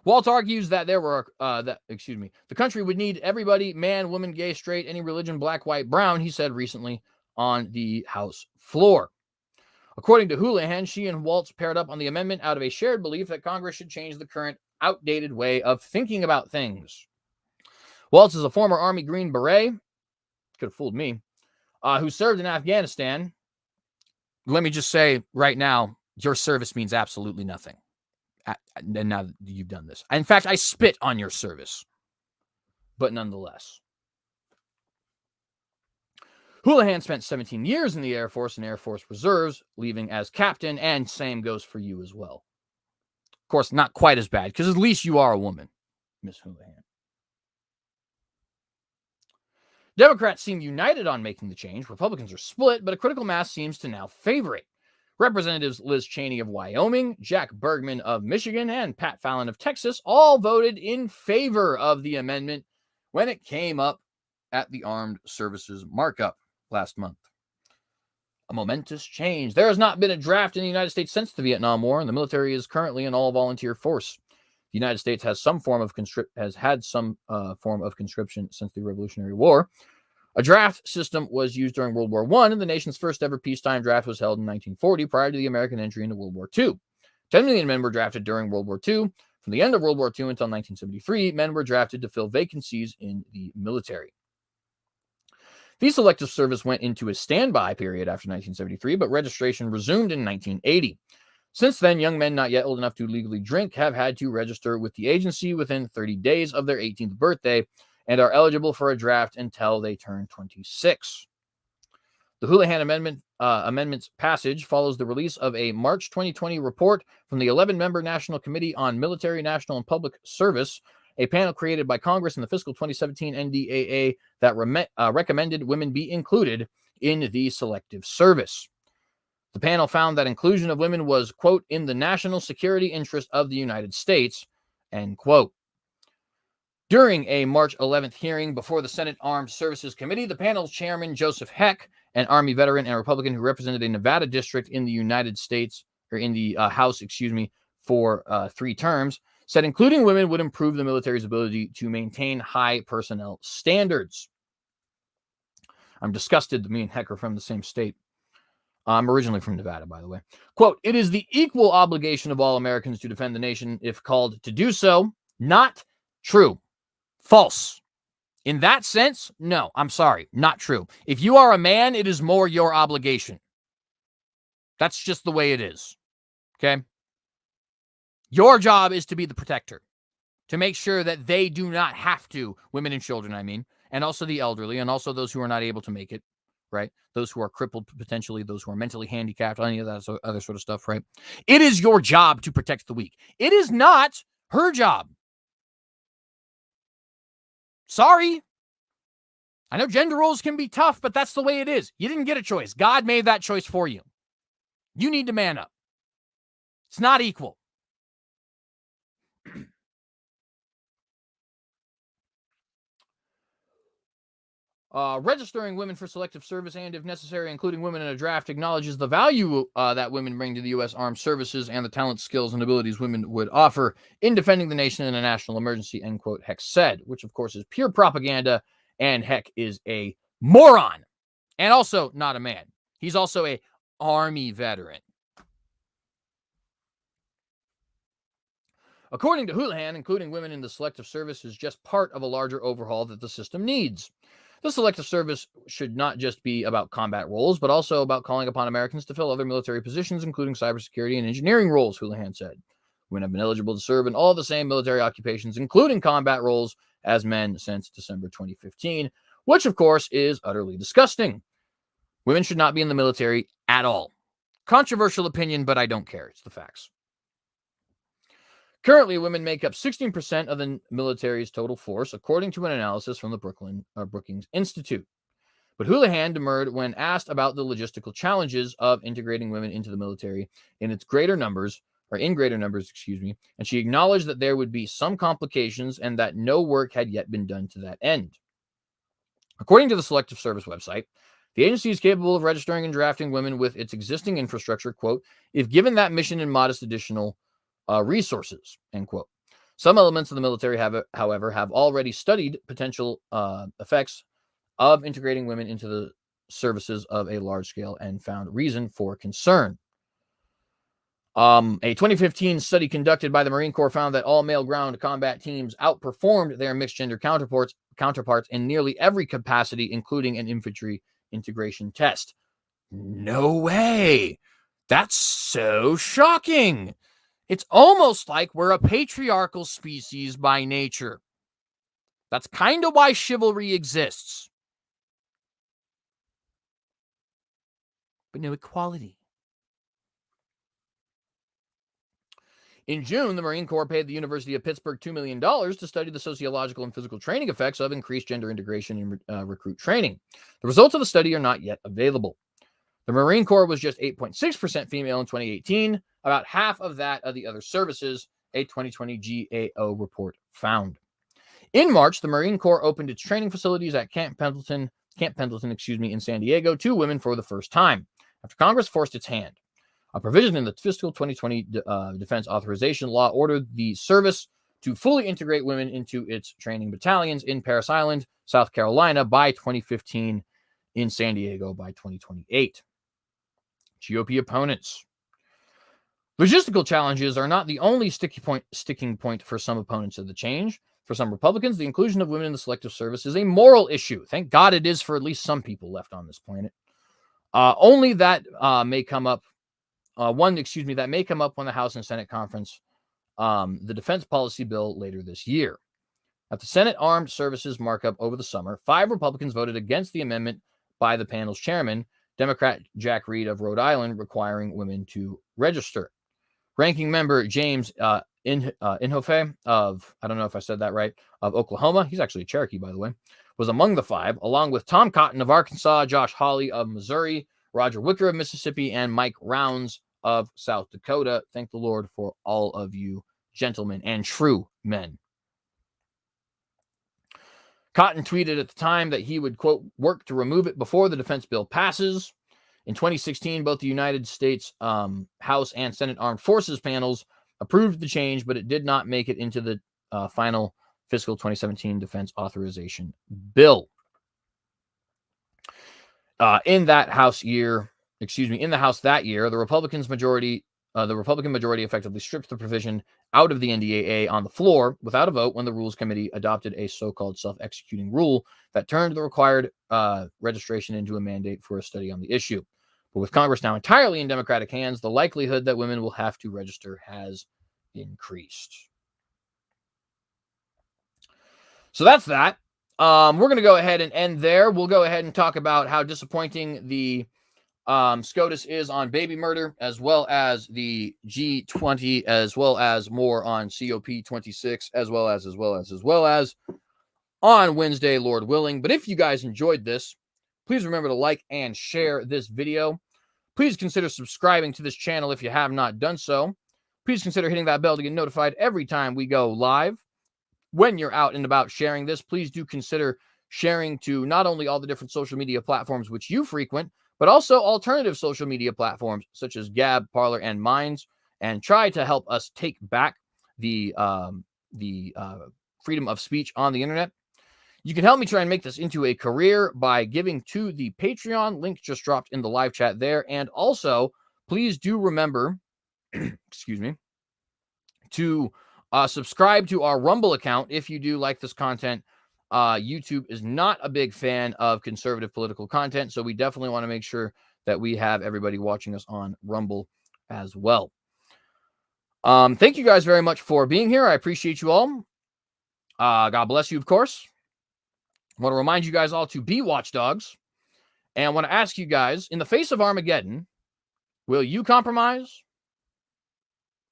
S1: Waltz argues that the country would need everybody, man, woman, gay, straight, any religion, black, white, brown, he said recently on the House floor. According to Houlihan, she and Waltz paired up on the amendment out of a shared belief that Congress should change the current outdated way of thinking about things. Waltz is a former Army Green Beret, could have fooled me, who served in Afghanistan. Let me just say right now, your service means absolutely nothing. And now that you've done this. In fact, I spit on your service. But nonetheless. Houlihan spent 17 years in the Air Force and Air Force Reserves, leaving as captain, and same goes for you as well. Of course, not quite as bad, because at least you are a woman, Miss Houlihan. Democrats seem united on making the change. Republicans are split, but a critical mass seems to now favor it. Representatives Liz Cheney of Wyoming, Jack Bergman of Michigan, and Pat Fallon of Texas all voted in favor of the amendment when it came up at the Armed Services markup last month. A momentous change. There has not been a draft in the United States since the Vietnam War, and the military is currently an all-volunteer force. The United States has had some form of conscription since the Revolutionary War. A draft system was used during World War I, and the nation's first ever peacetime draft was held in 1940 prior to the American entry into World War II. 10 million men were drafted during World War II. From the end of World War II until 1973, men were drafted to fill vacancies in the military. The Selective Service went into a standby period after 1973, but registration resumed in 1980. Since then, young men not yet old enough to legally drink have had to register with the agency within 30 days of their 18th birthday and are eligible for a draft until they turn 26. The Houlihan Amendment's passage follows the release of a March 2020 report from the 11-member National Committee on Military, National, and Public Service, a panel created by Congress in the fiscal 2017 NDAA that recommended women be included in the Selective Service. The panel found that inclusion of women was, quote, in the national security interest of the United States, end quote. During a March 11th hearing before the Senate Armed Services Committee, the panel's chairman, Joseph Heck, an Army veteran and Republican who represented a Nevada district in the United States, or in the House, for 3 terms, said including women would improve the military's ability to maintain high personnel standards. I'm disgusted that me and Heck are from the same state. I'm originally from Nevada, by the way. Quote, it is the equal obligation of all Americans to defend the nation if called to do so. Not true. False. In that sense, no, I'm sorry, not true. If you are a man, it is more your obligation. That's just the way it is. Okay? Your job is to be the protector, to make sure that they do not have to, women and children, I mean, and also the elderly, and also those who are not able to make it, right? Those who are crippled, potentially, those who are mentally handicapped, any of that other sort of stuff, right? It is your job to protect the weak. It is not her job. Sorry. I know gender roles can be tough, but that's the way it is. You didn't get a choice. God made that choice for you. You need to man up. It's not equal. Registering women for selective service and, if necessary, including women in a draft, acknowledges the value that women bring to the U.S. Armed Services and the talents, skills, and abilities women would offer in defending the nation in a national emergency, end quote, Heck said, which, of course, is pure propaganda, and Heck is a moron and also not a man. He's also a Army veteran. According to Houlihan, including women in the selective service is just part of a larger overhaul that the system needs. The selective service should not just be about combat roles, but also about calling upon Americans to fill other military positions, including cybersecurity and engineering roles, Houlihan said. Women have been eligible to serve in all the same military occupations, including combat roles, as men since December 2015, which, of course, is utterly disgusting. Women should not be in the military at all. Controversial opinion, but I don't care. It's the facts. Currently, women make up 16% of the military's total force, according to an analysis from the Brookings Institute. But Houlihan demurred when asked about the logistical challenges of integrating women into the military in greater numbers, and she acknowledged that there would be some complications and that no work had yet been done to that end. According to the Selective Service website, the agency is capable of registering and drafting women with its existing infrastructure, quote, if given that mission and modest additional resources, end quote. Some elements of the military however, have already studied potential effects of integrating women into the services of a large scale and found reason for concern. A 2015 study conducted by the Marine Corps found that all male ground combat teams outperformed their mixed gender counterparts in nearly every capacity, including an infantry integration test. No way. That's so shocking. It's almost like we're a patriarchal species by nature. That's kind of why chivalry exists. But no equality. In June, the Marine Corps paid the University of Pittsburgh $2 million to study the sociological and physical training effects of increased gender integration in recruit training. The results of the study are not yet available. The Marine Corps was just 8.6% female in 2018, about half of that of the other services, a 2020 GAO report found. In March, the Marine Corps opened its training facilities at Camp Pendleton, in San Diego to women for the first time, after Congress forced its hand. A provision in the fiscal 2020 Defense Authorization Law ordered the service to fully integrate women into its training battalions in Parris Island, South Carolina by 2015, in San Diego by 2028. GOP opponents. Logistical challenges are not the only sticking point for some opponents of the change. For some Republicans, the inclusion of women in the selective service is a moral issue. Thank God it is for at least some people left on this planet. Only that may come up. That may come up when the House and Senate conference the defense policy bill later this year. At the Senate Armed Services markup over the summer, 5 Republicans voted against the amendment by the panel's chairman, Democrat Jack Reed of Rhode Island, requiring women to register. Ranking member James Inhofe of, I don't know if I said that right, of Oklahoma, he's actually a Cherokee, by the way, was among the 5, along with Tom Cotton of Arkansas, Josh Hawley of Missouri, Roger Wicker of Mississippi, and Mike Rounds of South Dakota. Thank the Lord for all of you gentlemen and true men. Cotton tweeted at the time that he would, quote, work to remove it before the defense bill passes. In 2016, both the United States House and Senate Armed Forces panels approved the change, but it did not make it into the final fiscal 2017 defense authorization bill. In the House that year, the Republican majority effectively stripped the provision out of the NDAA on the floor without a vote when the Rules Committee adopted a so-called self-executing rule that turned the required registration into a mandate for a study on the issue. But with Congress now entirely in Democratic hands, the likelihood that women will have to register has increased. So that's that. We're going to go ahead and end there. We'll go ahead and talk about how disappointing the SCOTUS is on baby murder, as well as the G20, as well as more on COP26, as well as on Wednesday, Lord willing. But if you guys enjoyed this, please remember to like and share this video. Please consider subscribing to this channel if you have not done so. Please consider hitting that bell to get notified every time we go live. When you're out and about sharing this, please do consider sharing to not only all the different social media platforms which you frequent, but also alternative social media platforms such as Gab, Parler, and Minds, and try to help us take back the freedom of speech on the internet. You can help me try and make this into a career by giving to the Patreon. Link just dropped in the live chat there. And also, please do remember, to subscribe to our Rumble account if you do like this content. YouTube is not a big fan of conservative political content, so we definitely want to make sure that we have everybody watching us on Rumble as well. Thank you guys very much for being here. I appreciate you all. God bless you, of course. I want to remind you guys all to be watchdogs. And I want to ask you guys, in the face of Armageddon, will you compromise